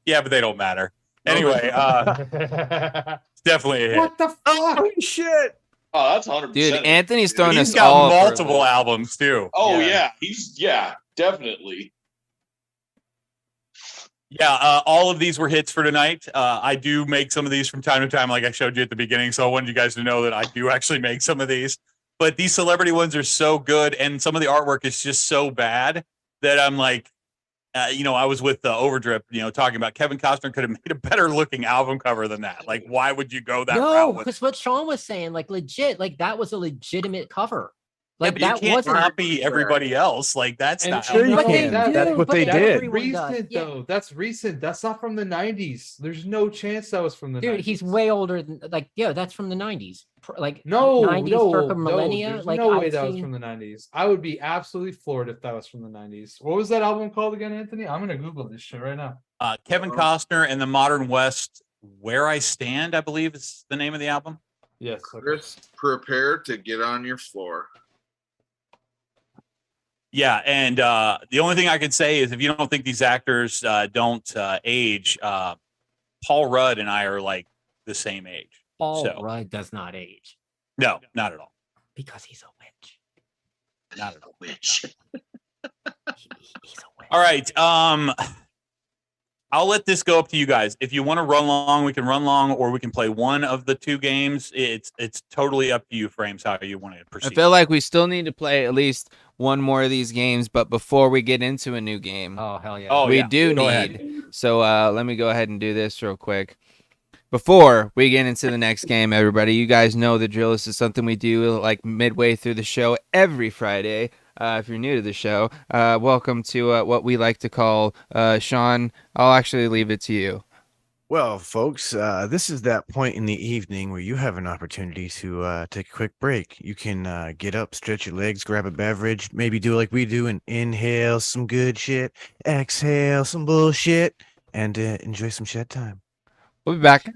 yeah, but they don't matter. Anyway, it's definitely a hit. What the fuck? Oh shit! Oh, that's 100%. Dude, Anthony's throwing He's us got all for a multiple loop. albums too. Oh yeah, he's definitely. Yeah, all of these were hits for tonight. I do make some of these from time to time, like I showed you at the beginning. So I wanted you guys to know that I do actually make some of these. But these celebrity ones are so good, and some of the artwork is just so bad that I'm like, I was with Overdrip, talking about Kevin Costner could have made a better looking album cover than that. Like, why would you go that No, route? With because what Sean was saying, like legit, like that was a legitimate cover. Yeah, Like but that you can't wasn't. copy everybody else. Like that's And not. sure you But they can. do, That's what but they that's did. everyone does. Recent Yeah. though. That's recent. That's not from the 90s. There's no chance that was from the Dude, 90s. he's way older than that's from the 90s. Like No, 90s no, circa no. millennia. There's Like no way I've that was seen- from the 90s. I would be absolutely floored if that was from the 90s. What was that album called again, Anthony? I'm gonna Google this shit right now. Kevin Costner and the Modern West, Where I Stand, I believe is the name of the album. Yes. Okay. Chris, prepare to get on your floor. Yeah, and the only thing I can say is if you don't think these actors don't age, Paul Rudd and I are like the same age. Paul So- Rudd does not age No, not at all. because he's a witch. Not at all. Witch. He's a witch. All right. I'll let this go up to you guys. If you want to run long, we can run long, or we can play one of the 2 games. It's totally up to you, Frames, how you want to I proceed. feel like we still need to play at least one more of these games, but before we get into a new game, Oh hell yeah. Oh, we yeah. do Go need. ahead. So let me go ahead and do this real quick. Before we get into the next game, everybody, you guys know the drill. This is something we do like midway through the show every Friday. If you're new to the show, welcome to what we like to call Sean. I'll actually leave it to you. Well, folks, this is that point in the evening where you have an opportunity to take a quick break. You can get up, stretch your legs, grab a beverage, maybe do like we do and inhale some good shit, exhale some bullshit, and enjoy some shed time. We'll be back.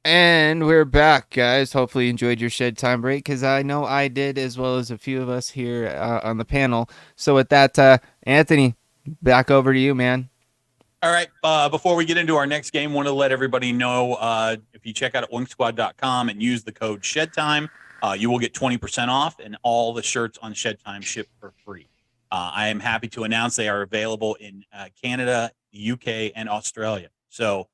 And we're back, guys. Hopefully you enjoyed your shed time break, because I know I did, as well as a few of us here on the panel. So with that, Anthony, back over to you, man. All right. Before we get into our next game, want to let everybody know if you check out oinksquad.com and use the code SHEDTIME, you will get 20% off, and all the shirts on Shed Time ship for free. I am happy to announce they are available in Canada, the UK, and Australia. So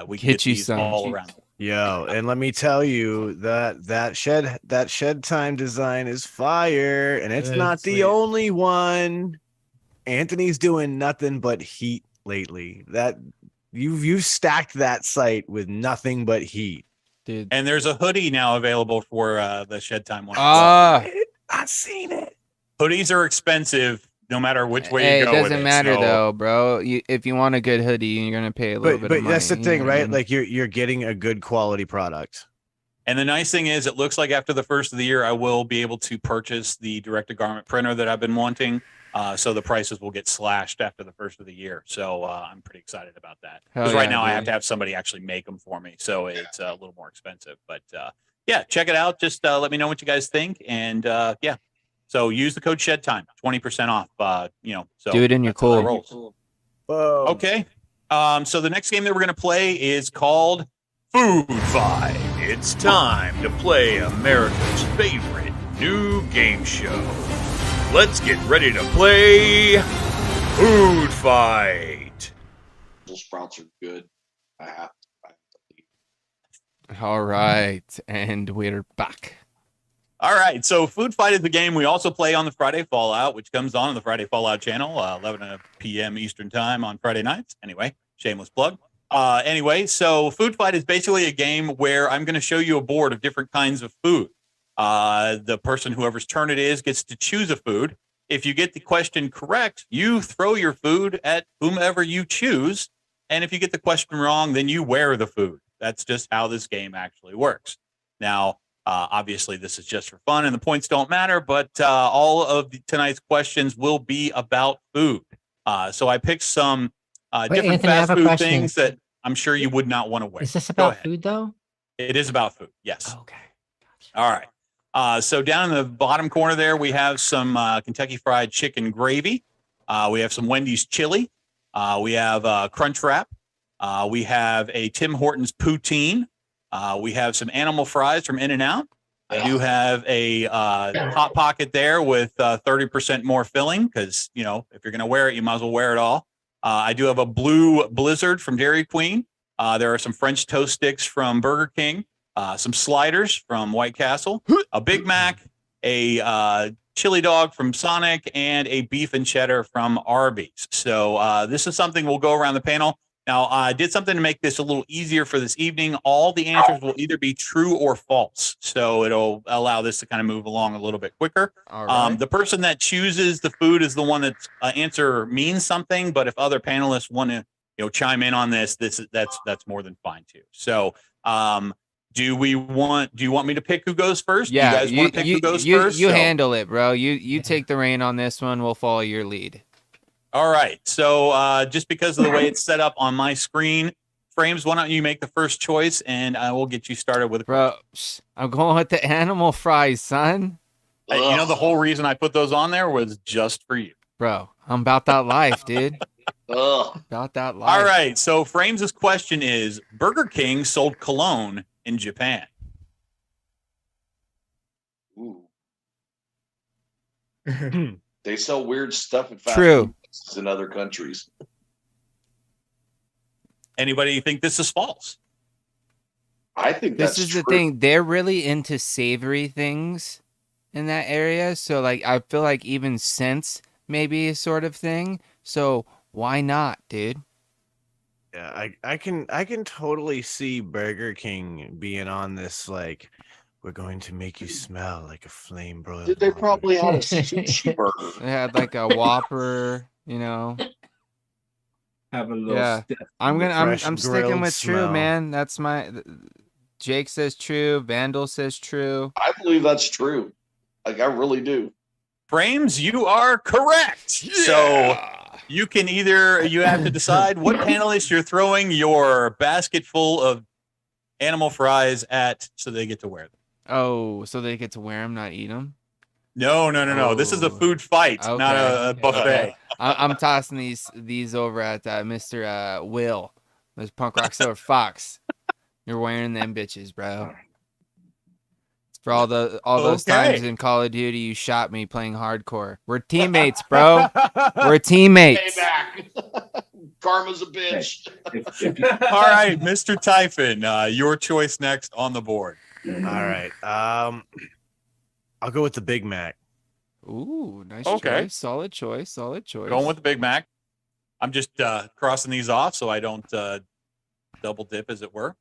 we can get you these some. all around. Yo, and let me tell you that shed time design is fire, and it's not Sweet. the only one. Anthony's doing nothing but heat lately. That you've stacked that site with nothing but heat, dude. And there's a hoodie now available for the Shed Time one. I've seen it. Hoodies are expensive, no matter which way Hey, you go. it doesn't with matter it, so. though, bro. If you want a good hoodie, you're gonna pay a little bit of money. But that's the you thing, know what I right? mean? Like you're getting a good quality product. And the nice thing is, it looks like after the first of the year, I will be able to purchase the direct-to-garment printer that I've been wanting. So the prices will get slashed after the first of the year. So I'm pretty excited about that. Because right now I have to have somebody actually make them for me. So it's a little more expensive. But yeah, check it out. Just let me know what you guys think. And yeah, so use the code SHEDTIME, 20% off. So do it in your cool. Okay. So the next game that we're going to play is called Food Fight. It's time to play America's favorite new game show. Let's get ready to play Food Fight. Those sprouts are good. I have to All right, and we're back. All right, so Food Fight is the game we also play on the Friday Fallout, which comes on the Friday Fallout channel, 11 p.m. Eastern time on Friday nights. Anyway, shameless plug. Anyway, so Food Fight is basically a game where I'm going to show you a board of different kinds of food. The person, whoever's turn it is, gets to choose a food. If you get the question correct, you throw your food at whomever you choose. And if you get the question wrong, then you wear the food. That's just how this game actually works. Now, obviously, this is just for fun, and the points don't matter, but all of tonight's questions will be about food. So I picked some different Anthony, I have fast a food question. things that I'm sure you would not want to wear. Is this Go about ahead. food though? It is about food, yes. Okay. All right. So down in the bottom corner there, we have some Kentucky Fried Chicken gravy. We have some Wendy's chili. We have Crunch Wrap. We have a Tim Hortons poutine. We have some animal fries from In-N-Out. I do have a Hot Pocket there with 30% more filling because, you know, if you're going to wear it, you might as well wear it all. I do have a Blue Blizzard from Dairy Queen. There are some French toast sticks from Burger King. Some sliders from White Castle, a Big Mac, a chili dog from Sonic, and a beef and cheddar from Arby's. So this is something we'll go around the panel. Now, I did something to make this a little easier for this evening. All the answers will either be true or false. So it'll allow this to kind of move along a little bit quicker. All right. The person that chooses the food is the one that's answer means something. But if other panelists want to, chime in on this, that's more than fine too. So do you want me to pick who goes first? Yeah, do you guys want to pick who goes first? You handle it, bro. You take the reign on this one. We'll follow your lead. All right. So just because of the way it's set up on my screen, Frames, why don't you make the first choice, and I will get you started with. Bro, I'm going with the animal fries, son. The whole reason I put those on there was just for you. Bro, I'm about that life, dude. About that life. All right. So Frames' question is, Burger King sold cologne in Japan. Ooh. They sell weird stuff at fast True. food places in other countries. Anybody think this is false? I think This that's is true. the thing. They're really into savory things in that area. So, I feel like even scents maybe a sort of thing. So why not, dude? Yeah, I can totally see Burger King being on this, we're going to make you smell like a flame broiled. Dude, they probably had a sushi burger. They had a Whopper, Have a little Yeah. stiff. I'm Fresh sticking grilled with true, smell. man. That's Jake says true. Vandal says true. I believe that's true. I really do. Frames, you are correct. So you can you have to decide what panelist you're throwing your basket full of animal fries so they get to wear them. Oh, so they get to wear them, not eat them? No. This is a food fight, not a buffet. I'm tossing these over at Mr. Will, this punk rock star Fox. You're wearing them bitches, bro. It's for all those times in Call of Duty you shot me playing hardcore. We're teammates, bro. We're teammates. Payback. Karma's a bitch. All right, Mr. Typhon, your choice next on the board. All right. I'll go with the Big Mac. Ooh, nice Okay. choice. Solid choice. Going with the Big Mac. I'm just crossing these off so I don't double dip, as it were.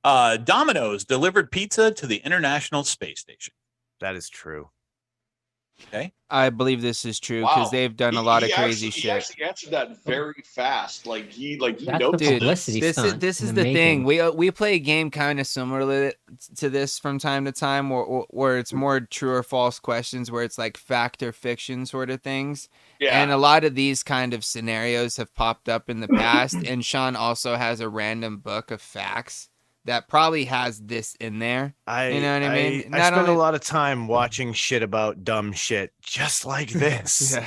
Domino's delivered pizza to the International Space Station. That is true. Okay. I believe this is true because Wow. they've done a lot of crazy shit. He actually answered that very fast. Like he That's knows the Dude, publicity this stunt is in the the thing. making. We play a game kind of similar to this from time to time, where it's more true or false questions, where it's like fact or fiction sort of things. Yeah. And a lot of these kind of scenarios have popped up in the past. And Sean also has a random book of facts that probably has this in there. You know what I mean? I spend a lot of time watching shit about dumb shit just like this. So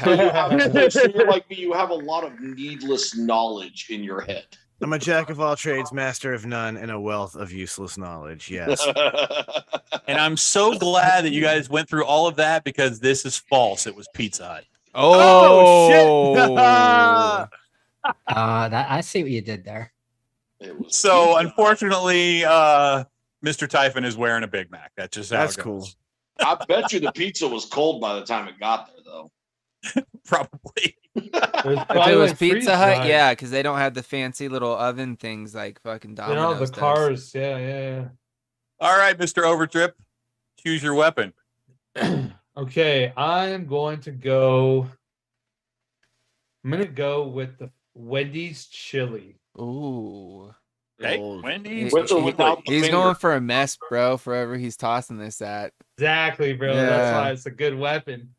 you're like me, you have a lot of needless knowledge in your head. I'm a jack of all trades, master of none, and a wealth of useless knowledge. Yes. And I'm so glad that you guys went through all of that because this is false. It was Pizza Hut. Oh, shit. I see what you did there. So unfortunately, Mr. Typhon is wearing a Big Mac. That's just how it goes. Cool. I bet you the pizza was cold by the time it got there, though. Probably. If it was Pizza Hut, yeah, because they don't have the fancy little oven things like fucking They Domino's. don't have the does. cars. Yeah. All right, Mr. Overdrip, choose your weapon. Okay, I'm going to go with the Wendy's chili. Ooh. Okay, Old. Wendy's. With or without the He's finger. going for a mess, bro, forever he's tossing this at. Exactly, bro. Yeah. That's why it's a good weapon.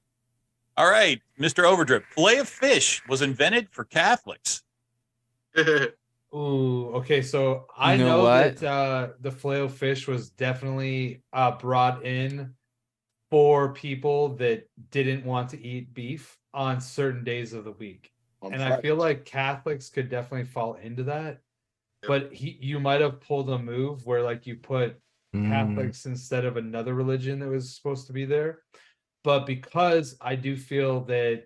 All right, Mr. Overdrip. Fillet of fish was invented for Catholics. Ooh, okay. So I You know know what? that the filet of fish was definitely brought in for people that didn't want to eat beef on certain days of the week. And I feel like Catholics could definitely fall into that. But you might have pulled a move where like you put Catholics instead of another religion that was supposed to be there. But because I do feel that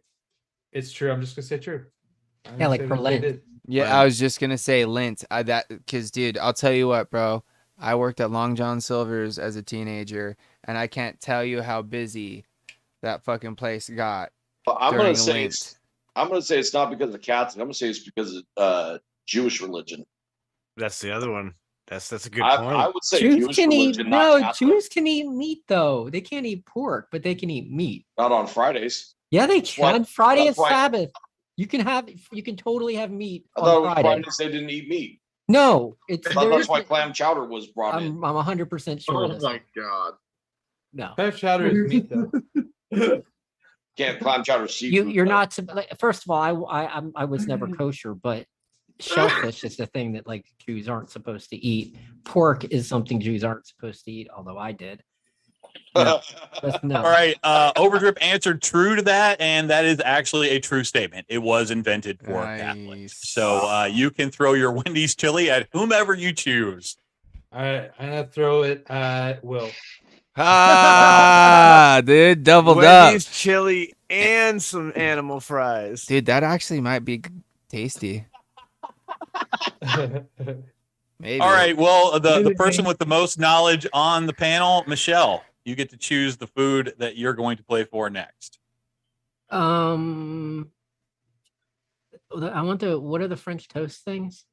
it's true, I'm just gonna say true. I'm Yeah, gonna like say for that they Lent. did. Yeah, I was just gonna say lint. Because dude, I'll tell you what, bro. I worked at Long John Silver's as a teenager, and I can't tell you how busy that fucking place got. I'm during gonna say Lent. it's not because of Catholic. I'm gonna say it's because of Jewish religion. That's the other one. That's a good I point. would say Jews Jewish can eat religion, not no. Catholic. Jews can eat meat though. They can't eat pork, but they can eat meat. Not on Fridays. Yeah, they That's why- can. Friday is that's why- Sabbath. You can totally have meat I on thought it was Friday. Fridays they didn't eat meat. No, it's I thought there that's why is- clam chowder was brought in. I'm 100% sure. Oh of this. my god. No, Clam chowder is meat though. Can't clam chowder seafood. you're though. not. First of all, I was never kosher, but shellfish is the thing that like Jews aren't supposed to eat. Pork is something Jews aren't supposed to eat, although I did. No, no. All right, Overdrip answered true to that, and that is actually a true statement. It was invented for Catholics. Nice. So you can throw your Wendy's chili at whomever you choose. All right, I'm gonna throw it at Will. Ah, dude, doubled Wendy's up. chili and some animal fries. Dude, that actually might be tasty. Maybe. All right, well, the person with the most knowledge on the panel, Michelle, you get to choose the food that you're going to play for next. I want the. What are the French toast things?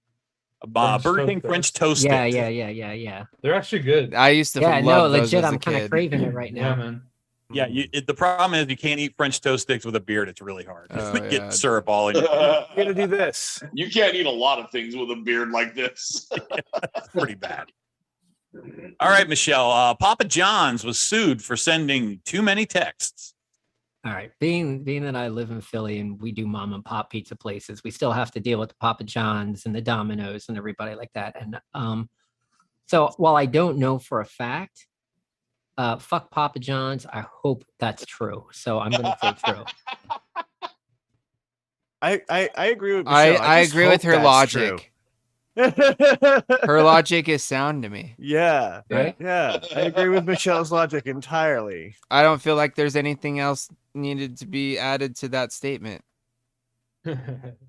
Burger King toast French toast Yeah, sticks. yeah. They're actually good. I used to Yeah, love no, those legit. as a I'm kind of kid. craving it right Yeah, now. man. Yeah, the problem is you can't eat French toast sticks with a beard. It's really hard. Oh, Get yeah. syrup all in your You're gonna do this. You can't eat a lot of things with a beard like this. It's pretty bad. All right, Michelle. Papa John's was sued for sending too many texts. All right, being that I live in Philly and we do mom and pop pizza places, we still have to deal with the Papa John's and the Domino's and everybody like that. And So while I don't know for a fact, fuck Papa John's, I hope that's true. So I'm gonna say true. I agree with Michelle. I just agree with hope her that's logic. true. Her logic is sound to me. Yeah. Right? Yeah. I agree with Michelle's logic entirely. I don't feel like there's anything else needed to be added to that statement.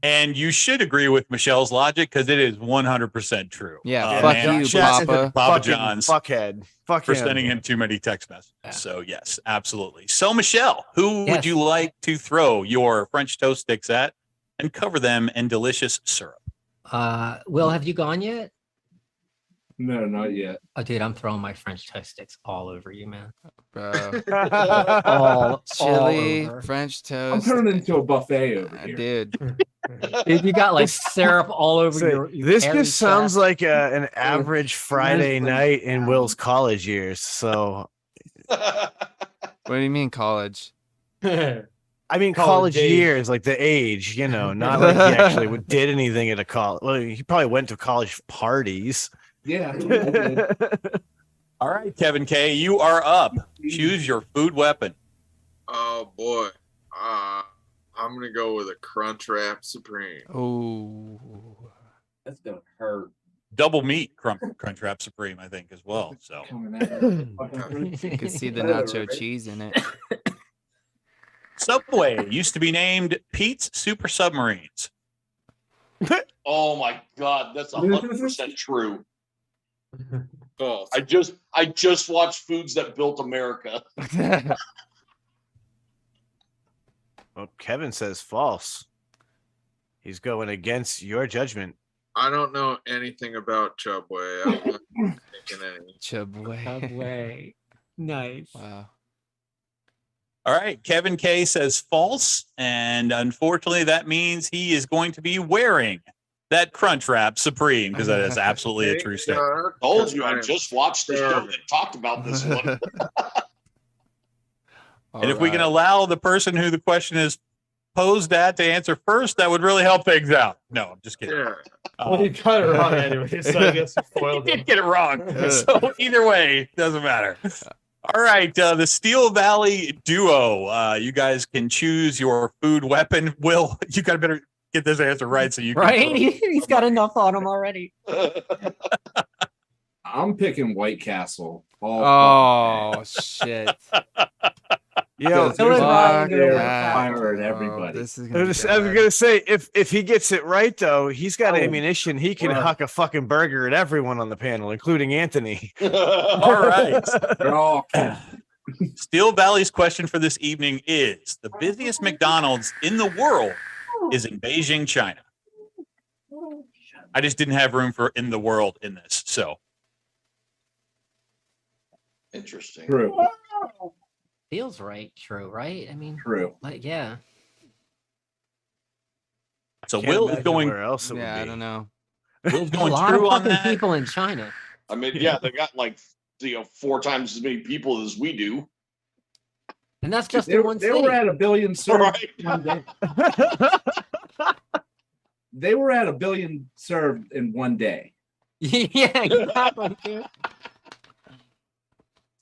And you should agree with Michelle's logic because it is 100% true. Yeah, Man, fuck you, shout out to Papa. Papa Fucking John's fuckhead. Fuck for him. sending him too many text messages. Yeah. So yes, absolutely. So Michelle, who would Yes. you like to throw your French toast sticks at and cover them in delicious syrup? Will, have you gone yet? No, not yet. Oh, dude, I'm throwing my French toast sticks all over you, man. Bro. All Chili, over. French I'm toast. turning into a buffet over here. Dude. Dude, you got like syrup all over So, your this hairy just sounds chest. like an average Friday night in Will's college years. So, What do you mean college? I mean, College college age. years, like the age, not like he actually did anything at a college. Well, he probably went to college parties. Yeah. I did. All right, Kevin K, you are up. Choose your food weapon. Oh boy. I'm gonna go with a Crunchwrap Supreme. Oh. That's gonna hurt. Double meat Crunchwrap Supreme, I think, as well. So Coming at it. You can see the nacho cheese in it. Subway used to be named Pete's Super Submarines. Oh my God, that's 100% true. False. I just watched Foods That Built America. Well, Kevin says false. He's going against your judgment. I don't know anything about Chubway. I'm not thinking any. Chubway. Subway. Nice. Wow. All right, Kevin K says false, and unfortunately, that means he is going to be wearing that Crunchwrap Supreme because that is absolutely a true statement. Told you, I just watched the show that talked about this one. And if we can allow the person who the question is posed at to answer first, that would really help things out. No, I'm just kidding. Yeah. Well, you got it wrong anyway, so I guess you spoiled Did it. get it wrong. So either way, doesn't matter. All right, the Steel Valley duo. You guys can choose your food weapon. Will, you got to better get this answer right so you can. Right? He's got enough on him already. I'm picking White Castle. Oh, shit. Yo, Because there's fuck fire at bro. everybody. This is I gonna was be gonna bad. say if he gets it right though, he's got Oh, ammunition. He can right. huck a fucking burger at everyone on the panel, including Anthony. All right. They're all Steel Valley's question for this evening is: the busiest McDonald's in the world is in Beijing, China. I just didn't have room for "in the world" in this, so Interesting. true. Feels right. True, right? I mean, True. like, yeah. so Can't Will is imagine going. where else it would Yeah, I be. don't know. Will's A going lot of true on fucking that. people in China. I mean, yeah, they got like 4 times as many people as we do. And that's just They, in one they state. were at 1 billion served Right. one day. They were at 1 billion served in one day. Yeah, exactly. Dude.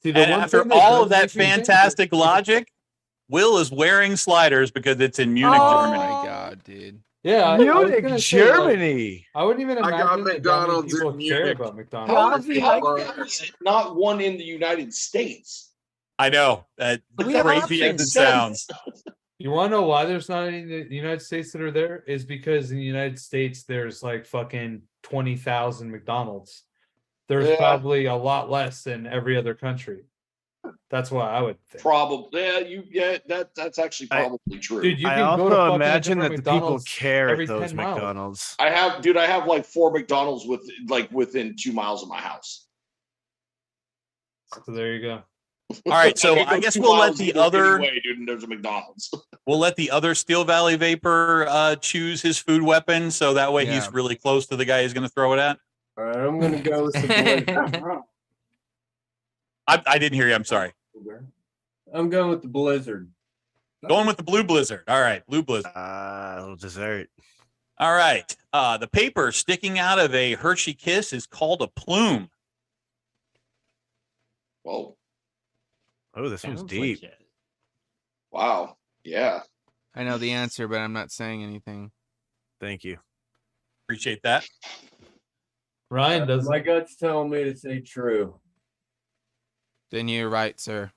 See, the And one after thing that all does of that make me think- fantastic logic, Will is wearing sliders because it's in Munich, Oh. Germany. Oh my god, dude. Yeah, I was Munich, gonna say, like, Germany. I wouldn't even I got imagine that McDonald's many people in care Munich. about McDonald's. How is it not one in the United States? I know that We have crazy as options. it sounds. You want to know why there's not any in the United States that are there? Is because in the United States there's like fucking 20,000 McDonald's. There's Yeah. probably a lot less in every other country. That's why I would think. Probably, that's actually probably true. Dude, you I can go to also fucking imagine that different the people McDonald's care every at those 10 miles. McDonald's. I have like 4 McDonald's within 2 miles of my house. So there you go. All right, so can't go I guess 2 we'll let miles the either other way, dude, and there's a McDonald's. we'll let the other Steel Valley Vapor choose his food weapon, so that way Yeah. he's really close to the guy he's going to throw it at. All right, I'm gonna go with the I didn't hear you. I'm sorry. blizzard. I'm going with the blizzard. Going with the Blue Blizzard. All right, Blue Blizzard. A little dessert. All right. The paper sticking out of a Hershey Kiss is called a plume. Whoa. Oh, this one's Sounds deep. legit. Wow. Yeah. I know the answer, but I'm not saying anything. Thank you. Appreciate that. Ryan does. My gut's telling me to say true. Then you're right, sir.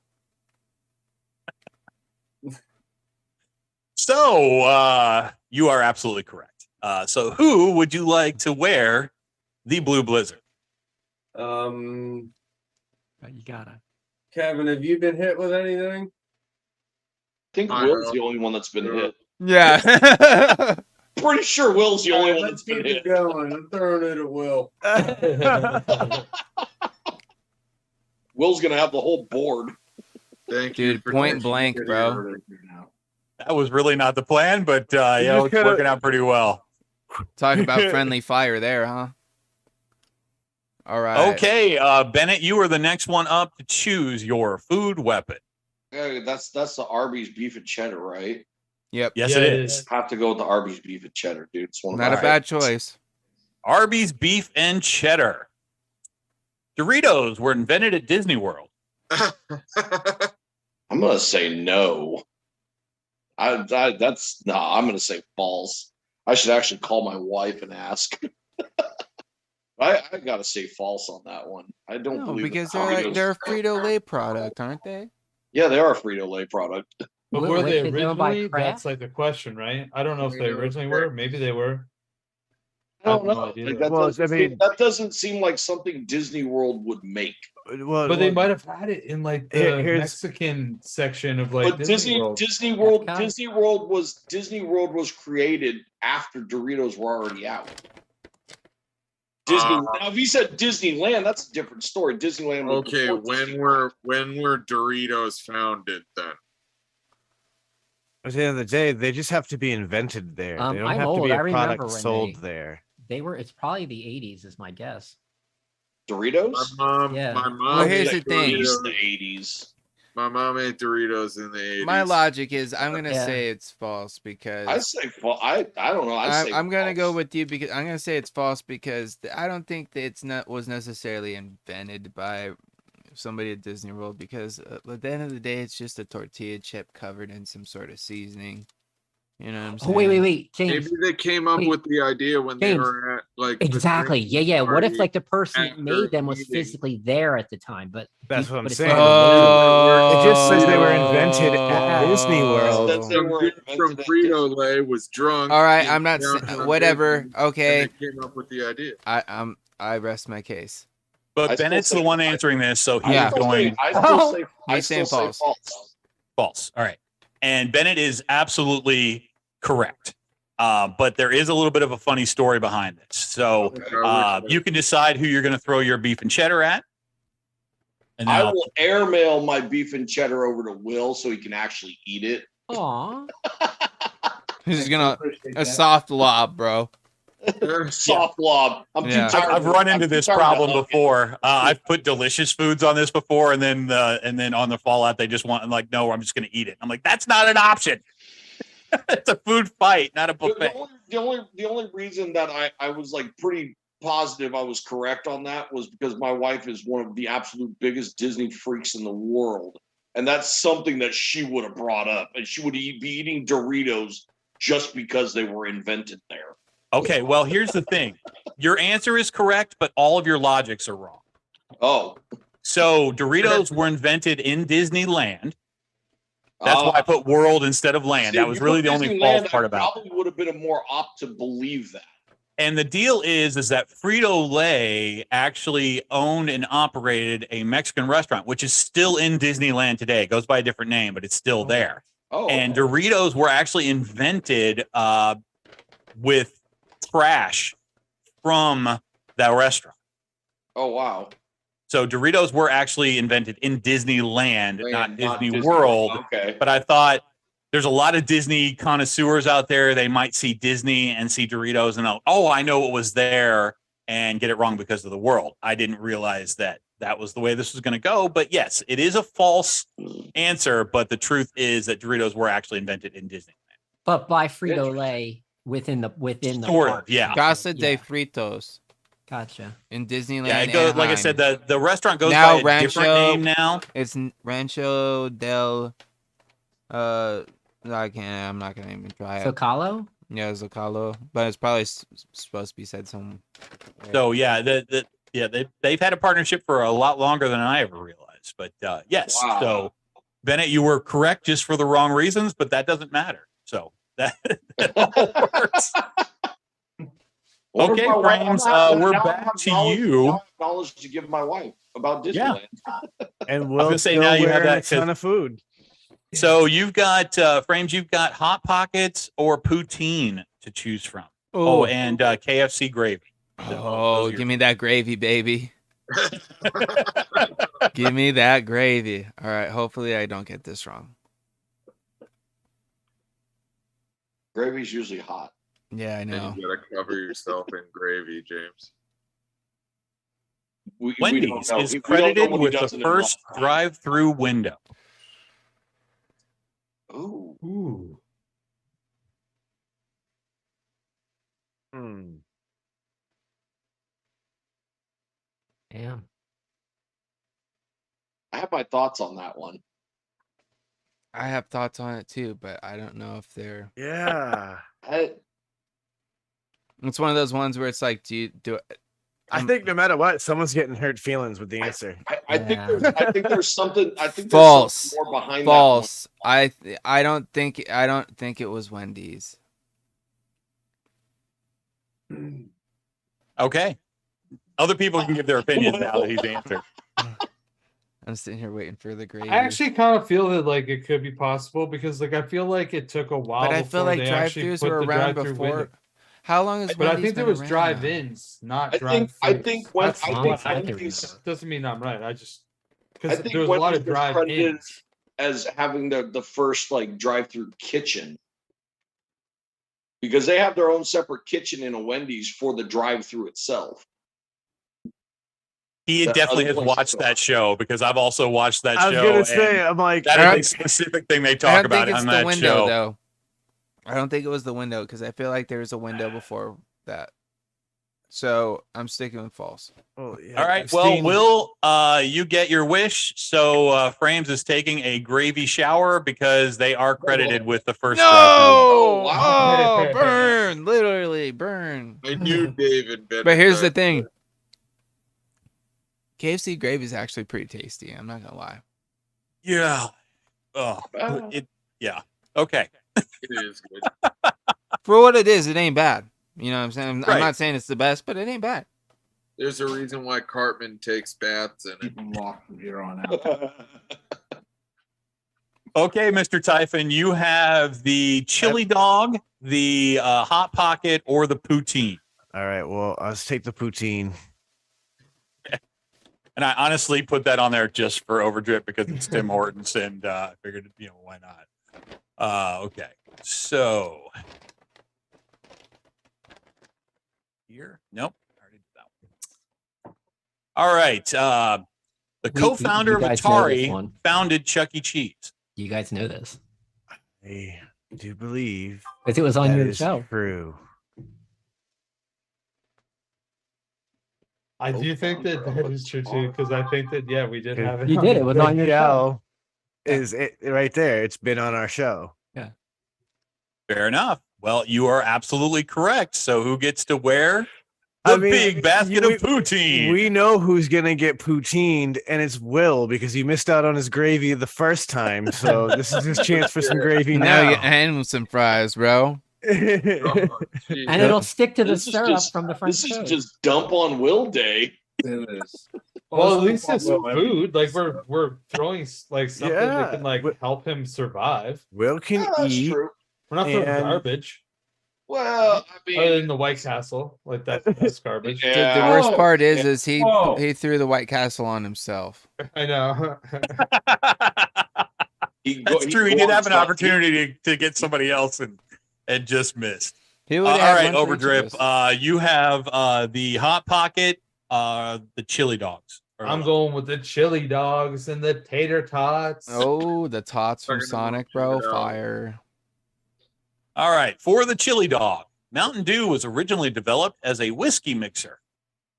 So you are absolutely correct. So who would you like to wear the Blue Blizzard? You gotta. Kevin, have you been hit with anything? I think I Will's know. the only one that's been hit. Yeah. Pretty sure Will's the only All right, one let's that's been keep hit. it going. I'm throwing it at Will. Will's gonna have the whole board. Thank you. Dude, for point teaching blank, me bro. video. That was really not the plan, but it's kinda- working out pretty well. Talk about friendly fire there, huh? All right. Okay, Bennett, you are the next one up to choose your food weapon. Yeah, that's the Arby's beef and cheddar, right? Yep. Yes, Yeah, it it is. is. Have to go with the Arby's beef and cheddar, dude. It's one of Not my a bad choice. Arby's beef and cheddar. Doritos were invented at Disney World. I'm gonna say no. I'm gonna say false. I should actually call my wife and ask. I gotta say false on that one. I don't No, believe because that they're a Doritos- Frito-Lay product, aren't they? Yeah, they are a Frito-Lay product. But Wh- were what they did they own by originally? Kraft? That's like the question, right? I don't know if they Doritos, originally were. Maybe they were. I don't I have know. no idea. Like, that, Well, doesn't I mean- seem, that doesn't seem like something Disney World would make. Well, But they might have had it in like the Here's- Mexican section of like But Disney World. Disney World Epcot. was created after Doritos were already out. Disney. Now, if you said Disneyland, that's a different story. Disneyland. Was Okay, before Disney when were Doritos founded then? At the end of the day, they just have to be invented there. They don't I'm have to old. be I a remember product when sold they- there. They were. It's probably the 80s, is my guess. Doritos. Yeah. My mom. Well, here's ate the thing. At least Doritos- the 80s. My mom ate Doritos in the 80s. My logic is I'm gonna Yeah. say it's false because I say I don't know. I'm gonna go false. with you because I'm gonna say it's false because I don't think that was necessarily invented by somebody at Disney World because at the end of the day it's just a tortilla chip covered in some sort of seasoning. You know what I'm Oh, saying? wait, James. Maybe they came up Wait. with the idea when they James. were at like the Exactly. drinking Yeah. What if party. like the person that after made them was eating. physically there at the time? But That's what I'm but it's saying. not Oh, It just says they were invented at Disney World. Says they Some were dude from invented at Frito Lay was drunk. All right, in I'm not downtown whatever. Disney, Okay, And they came up with the idea. I rest my case. But I still Bennett's say- the one answering this, so he's Yeah. going I still say He's saying false. false. All right. And Bennett is absolutely correct. But there is a little bit of a funny story behind this. So you can decide who you're going to throw your beef and cheddar at. And then I I'll- will airmail my beef and cheddar over to Will so he can actually eat it. Aw. He's just gonna Appreciate a that. soft lob, bro. Soft lob. I'm Yeah. too tired. I've run I'm into too this tired to problem hug it. before. I've put delicious foods on this before, and then on the fallout, they just want like, no, I'm just going to eat it. I'm like, that's not an option. It's a food fight, not a buffet. The only reason that I was like pretty positive I was correct on that was because my wife is one of the absolute biggest Disney freaks in the world. And that's something that she would have brought up. And she would be eating Doritos just because they were invented there. Okay, well, here's the thing. Your answer is correct, but all of your logics are wrong. Oh. So Doritos were invented in Disneyland. That's why I put world instead of land. See, That if was you really put the only Disneyland, false part I about it. probably would have been a more opt to believe that. And the deal is that Frito-Lay actually owned and operated a Mexican restaurant, which is still in Disneyland today. It goes by a different name, but it's still there. Oh. And Doritos were actually invented with trash from that restaurant. Oh, wow. So Doritos were actually invented in Disneyland, not Disney Disney World. Okay. But I thought there's a lot of Disney connoisseurs out there. They might see Disney and see Doritos and I know what was there and get it wrong because of the world. I didn't realize that was the way this was going to go. But yes, it is a false answer. But the truth is that Doritos were actually invented in Disneyland. But by Frito Lay within the Sort of, park. yeah. Casa de Fritos. Gotcha. in Disneyland. Yeah, it goes, like I said, Anaheim. the restaurant goes Now by a different Rancho- name now. It's Rancho del. I'm not gonna even try it. Zocalo? Yeah, Zocalo, but it's probably supposed to be said some. So yeah, they've had a partnership for a lot longer than I ever realized. But yes, Wow. so Bennett, you were correct just for the wrong reasons, but that doesn't matter. So that all works. Okay, Frames, we're back to you. Knowledge to give my wife about Disneyland. And gonna we'll say say now you have a that ton of food. So you've got Frames, you've got Hot Pockets or poutine to choose from. Oh. And KFC gravy. So Oh, give me that gravy, baby. Give me that gravy. All right. Hopefully, I don't get this wrong. Gravy's usually hot. Yeah, I And know. you gotta cover yourself in gravy, James. We Wendy's don't know. is We don't know credited what he with the does in first Raw. drive-through window. Ooh. Ooh. Damn. I have my thoughts on that one. I have thoughts on it too, but I don't know if they're. Yeah. It's one of those ones where it's like, do you do it? I think no matter what, someone's getting hurt feelings with the answer. I think there's something. I think there's False. something more behind False. I don't think it was Wendy's. Okay. Other people can give their opinions now that he's answered. I'm sitting here waiting for the gravy. I actually kind of feel that like it could be possible because like I feel like it took a while. But I feel before like they actually drive-thrus put were the around drive-thru before. window. How long has But I Wendy's think there been was around drive-ins, not drive-thrus. I think when That's I what think I Wendy's doesn't mean I'm right. I just I because think there was a lot of Wendy's is credited drive-ins. as having the first like drive-through kitchen because they have their own separate kitchen in a Wendy's for the drive-through itself. He That definitely other has places watched don't. that show because I've also watched that I was show. gonna and say, I'm like, that is a specific thing they I talk don't about think it's on the that window show. though. I don't think it was the window because I feel like there was a window before that. So I'm sticking with false. oh, yeah, All right. Well, Will, you get your wish. So Frames is taking a gravy shower because they are credited with the first drive-through window. Oh, wow. Oh, burn! Literally burn. I knew David. But here's the thing. KFC gravy is actually pretty tasty. I'm not gonna lie. Yeah. Oh, yeah. Okay. It is good. For what it is, it ain't bad. You know what I'm saying? I'm Right. not saying it's the best, but it ain't bad. There's a reason why Cartman takes baths in it. Keep them locked from here on out. Okay, Mr. Typhon, you have the chili dog, the hot pocket, or the poutine. All right, well, let's take the poutine. And I honestly put that on there just for Overdrip because it's Tim Hortons, and I figured, why not? Okay, so here, nope, I already did that one. All right, the co-founder of you guys know this Atari one. founded Chuck E. Cheese. You guys know this I do believe because it was on that your is show. true. I do think that that is true too because I think that we did have it. You did. It was on your show. Is it right there? It's been on our show. Fair enough. Well, you are absolutely correct. So who gets to wear the I mean, big basket we- of poutine? We know who's gonna get poutined, and it's Will because he missed out on his gravy the first time. So this is his chance for some gravy Now now. you and some fries, bro. Oh, geez. And it'll stick to the This is syrup just- from the front This is show. just dump on Will Day. It is. Well, at least it's food. Like we're throwing like something Yeah. that can like help him survive. Will can Yeah, that's eat. true. We're not throwing And- garbage Well, I mean, other than the White Castle. Like that's garbage. The yeah. worst Whoa. part is he Whoa. he threw the White Castle on himself. I know. That's true. He did have an opportunity to get somebody else and just missed. He All would have right, one for each of Overdrip. us. You have the hot pocket, the chili dogs. Or I'm what? going with the chili dogs and the tater tots. Oh, the tots from Fucking Sonic, check bro. it out. Fire. All right, for the chili dog, Mountain Dew was originally developed as a whiskey mixer.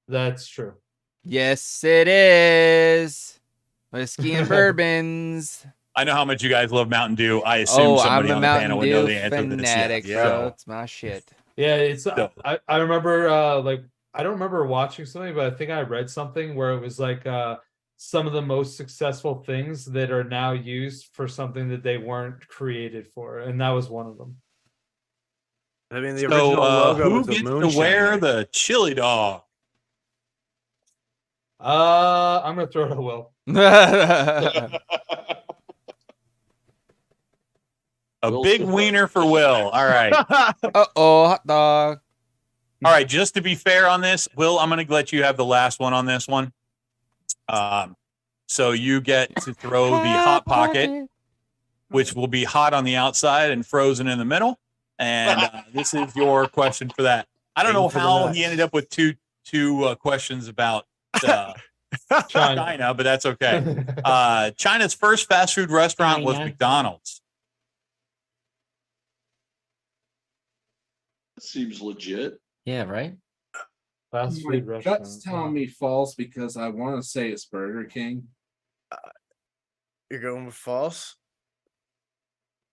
That's true. Yes, it is. Whiskey and bourbons. I know how much you guys love Mountain Dew. I assume Oh, I'm somebody a on the panel Mountain would know Dew the answer to this. fanatic, Yeah. bro. So, It's my shit. Yeah, it's. So- I remember I don't remember watching something, but I think I read something where it was like some of the most successful things that are now used for something that they weren't created for, and that was one of them. I mean, the so original logo who was the gets to moonshine. wear right? the chili dog? I'm gonna throw it at Will. A Will's big the wiener for Will. All right. Uh-oh, hot dog. All right. Just to be fair on this, Will, I'm going to let you have the last one on this one. So you get to throw the Hot Pocket, which will be hot on the outside and frozen in the middle. And this is your question for that. I don't know Aim for the how nuts. he ended up with two questions about China. China, but that's okay. China's first fast food restaurant was China. McDonald's. Seems legit. Yeah, right. Fast My food restaurant. gut's telling me false because I want to say it's Burger King. You're going with false?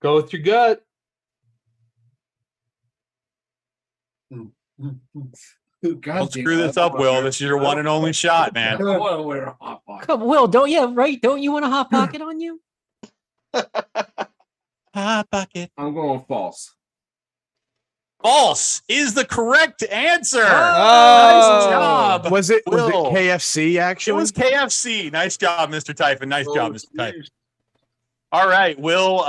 Go with your gut. God Don't screw this up, Will. This is your one and only shot, man. I want to wear a hot pocket. Come, Will, don't you want a hot pocket on you? Hot Pocket. I'm going false. False is the correct answer. Oh. Nice job. Was it Will. KFC It actually? was KFC. Nice job, Mr. Typhon. Nice job, Mr. Typhon. All right, Will.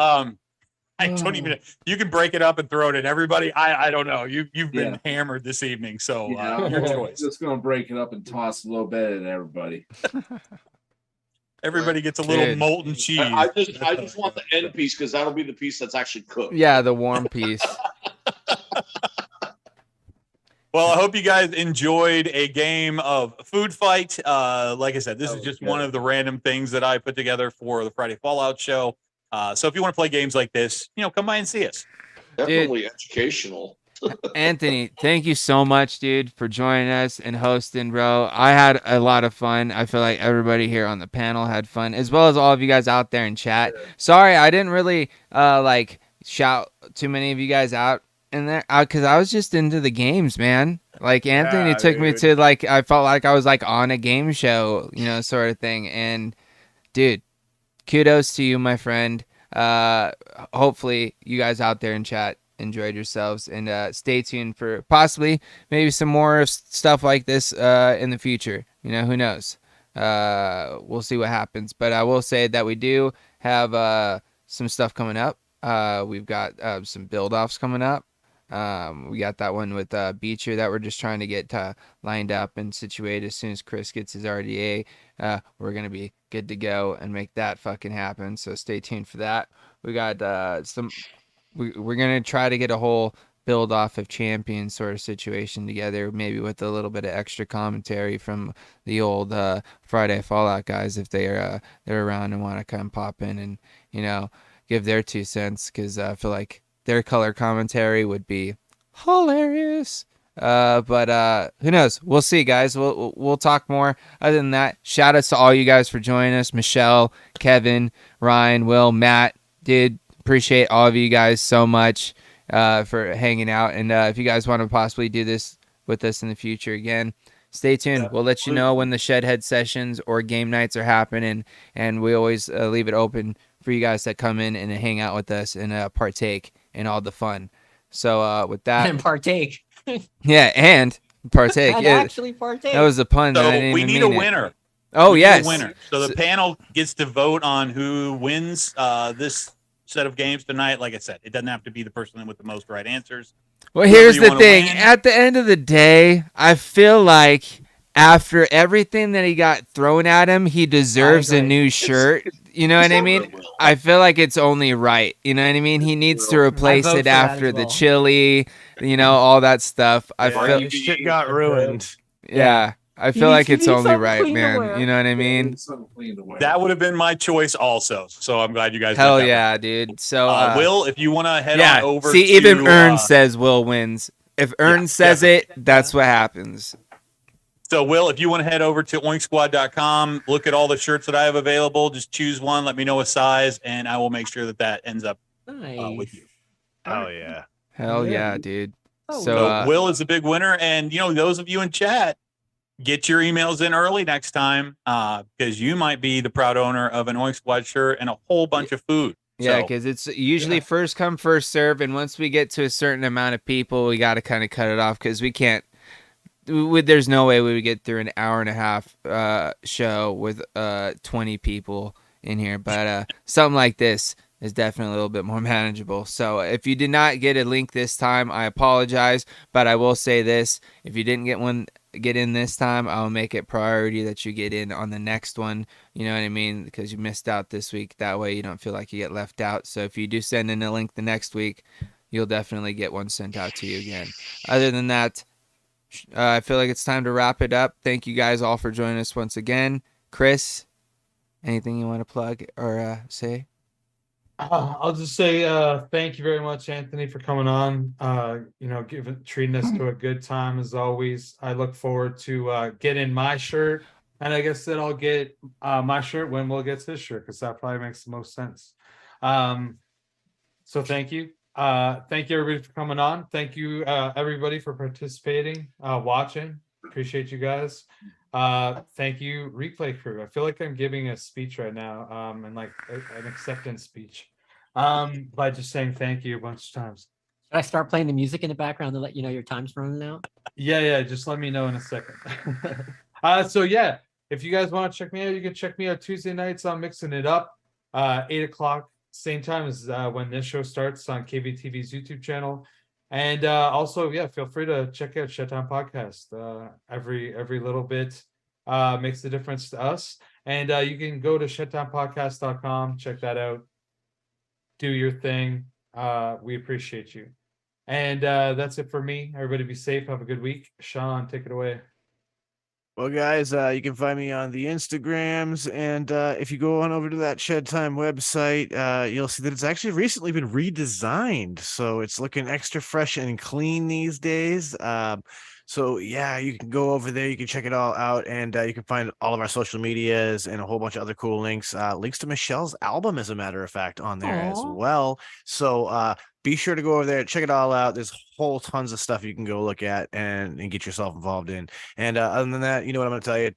I don't even. You can break it up and throw it in. Everybody, I don't know. You've been hammered this evening, so Yeah, your I'm choice. just going to break it up and toss a little bit at everybody. Everybody gets a little Dude. molten cheese. I just want the end piece because that'll be the piece that's actually cooked. Yeah, the warm piece. Well, I hope you guys enjoyed a game of Food Fight. Like I said, this is just one of the random things that I put together for the Friday Fallout show. So if you want to play games like this, come by and see us. Definitely educational. Anthony, thank you so much, dude, for joining us and hosting, bro. I had a lot of fun. I feel like everybody here on the panel had fun, as well as all of you guys out there in chat. Sorry, I didn't really shout too many of you guys out in there because I was just into the games, man. Like Anthony Yeah, took me dude. to I felt like I was on a game show, sort of thing. And dude, kudos to you, my friend. Hopefully you guys out there in chat enjoyed yourselves, and stay tuned for possibly maybe some more stuff like this in the future. Who knows? We'll see what happens. But I will say that we do have some stuff coming up. We've got some build-offs coming up. We got that one with Beecher that we're just trying to get lined up and situated. As soon as Chris gets his RDA, we're going to be good to go and make that fucking happen. So stay tuned for that. We got we're going to try to get a whole build off of champion sort of situation together, maybe with a little bit of extra commentary from the old Friday Fallout guys if they're around and want to come pop in and, give their 2 cents, because I feel like their color commentary would be hilarious. But who knows? We'll see, guys. We'll talk more. Other than that, shout outs to all you guys for joining us. Michelle, Kevin, Ryan, Will, Matt. Dude, appreciate all of you guys so much for hanging out. And if you guys want to possibly do this with us in the future again, stay tuned. We'll let you know when the Shedhead sessions or game nights are happening, and we always leave it open for you guys to come in and hang out with us and partake in all the fun. So with that, And partake. yeah, and partake. And Yeah, actually partake. that was a pun. So I didn't we even need a mean it. winner. Oh We need yes, a winner. So the panel gets to vote on who wins this set of games tonight. Like I said, it doesn't have to be the person with the most right answers. Well, Whoever here's you the wanna thing. win. At the end of the day, I feel like after everything that he got thrown at him, he deserves a new shirt. You know what I mean? I feel like it's only right. You know what I mean? He needs to replace vote it for that after as the well. chili, all that stuff. I Yeah, feel, his shit got ruined. yeah, I He feel needs- like he it's needs only something right, clean to man. wear. You know what I mean? Something clean to wear. That would have been my choice also. So I'm glad you guys Hell went that yeah, dude. So, way. Will, if you want to head yeah. on over See, to even Ern says Will wins. If Ern says definitely. it, that's what happens. So, Will, if you want to head over to oinksquad.com, look at all the shirts that I have available, just choose one, let me know a size, and I will make sure that ends up Nice. with you. Oh yeah. Hell Yeah. yeah, dude. Oh, So, So, Will is a big winner. And, those of you in chat, get your emails in early next time because you might be the proud owner of an Oink Squad shirt and a whole bunch of food. yeah, So, because it's usually first come, first serve. And once we get to a certain amount of people, we got to kind of cut it off because we can't. There's no way we would get through an hour and a half show with 20 people in here. But something like this is definitely a little bit more manageable. So if you did not get a link this time, I apologize. But I will say this: if you didn't get in this time, I'll make it priority that you get in on the next one. You know what I mean? Because you missed out this week. That way you don't feel like you get left out. So if you do send in a link the next week, you'll definitely get one sent out to you again. Other than that, I feel like it's time to wrap it up. Thank you guys all for joining us once again. Chris, anything you want to plug or say? I'll just say thank you very much, Anthony, for coming on. Treating us to a good time as always. I look forward to getting my shirt, and I guess that I'll get my shirt when Will gets his shirt because that probably makes the most sense. So thank you. Thank you everybody for coming on. Thank you everybody for participating, watching. Appreciate you guys. Thank you, replay crew. I feel like I'm giving a speech right now, and like an acceptance speech, by just saying thank you a bunch of times. Should I start playing the music in the background to let you know your time's running out? Yeah. Just let me know in a second. So yeah, if you guys want to check me out, you can check me out Tuesday nights on Mixing It Up, 8 o'clock. Same time as when this show starts on KVTV's YouTube channel. And also, feel free to check out ShedTime Podcast. Every little bit makes a difference to us. And you can go to shedtimepodcast.com, check that out. Do your thing. We appreciate you. And that's it for me. Everybody be safe. Have a good week. Sean, take it away. Well, guys, you can find me on the Instagrams, and if you go on over to that Shed Time website, you'll see that it's actually recently been redesigned, so it's looking extra fresh and clean these days. So yeah, you can go over there, you can check it all out, and you can find all of our social medias and a whole bunch of other cool links. Links to Michelle's album, as a matter of fact, on there as well. So be sure to go over there, check it all out. There's whole tons of stuff you can go look at and get yourself involved in. And other than that, you know what I'm going to tell you?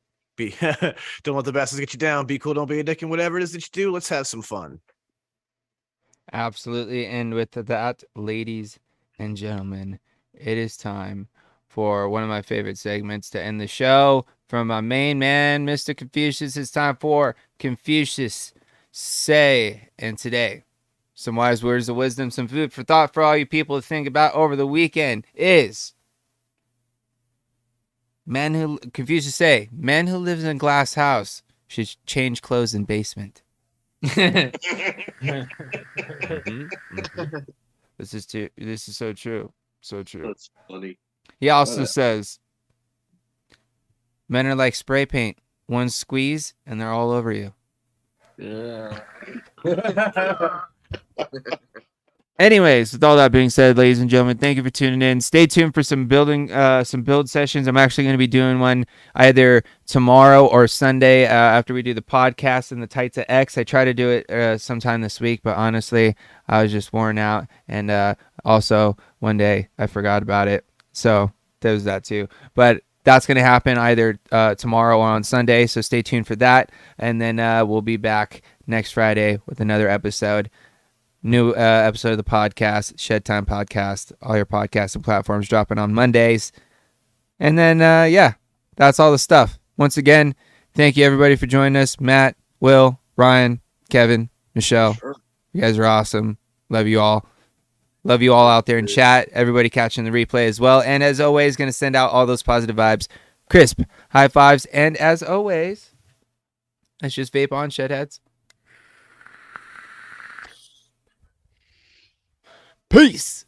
Don't let the bastards get you down. Be cool, don't be a dick, and whatever it is that you do, let's have some fun. Absolutely. And with that, ladies and gentlemen, it is time for one of my favorite segments to end the show. From my main man, Mr. Confucius, it's time for Confucius Say. And today, some wise words of wisdom, some food for thought for all you people to think about over the weekend is Confucius say, man who lives in a glass house should change clothes in basement. This is so true. So true. That's funny. He also says, men are like spray paint. One squeeze and they're all over you. Yeah. Anyways, with all that being said, ladies and gentlemen, thank you for tuning in. Stay tuned for some build sessions. I'm actually going to be doing one either tomorrow or Sunday after we do the podcast and the Tights of X. I try to do it sometime this week, but honestly, I was just worn out. And also, one day I forgot about it. So there's that too. But that's going to happen either tomorrow or on Sunday. So stay tuned for that. And then we'll be back next Friday with another episode. New episode of the podcast, Shed Time Podcast. All your podcasts and platforms dropping on Mondays. And then, that's all the stuff. Once again, thank you everybody for joining us. Matt, Will, Ryan, Kevin, Michelle. Sure. You guys are awesome. Love you all. Love you all out there in chat. Everybody catching the replay as well. And as always, going to send out all those positive vibes. Crisp high fives. And as always, let's just vape on, Shedheads. Peace.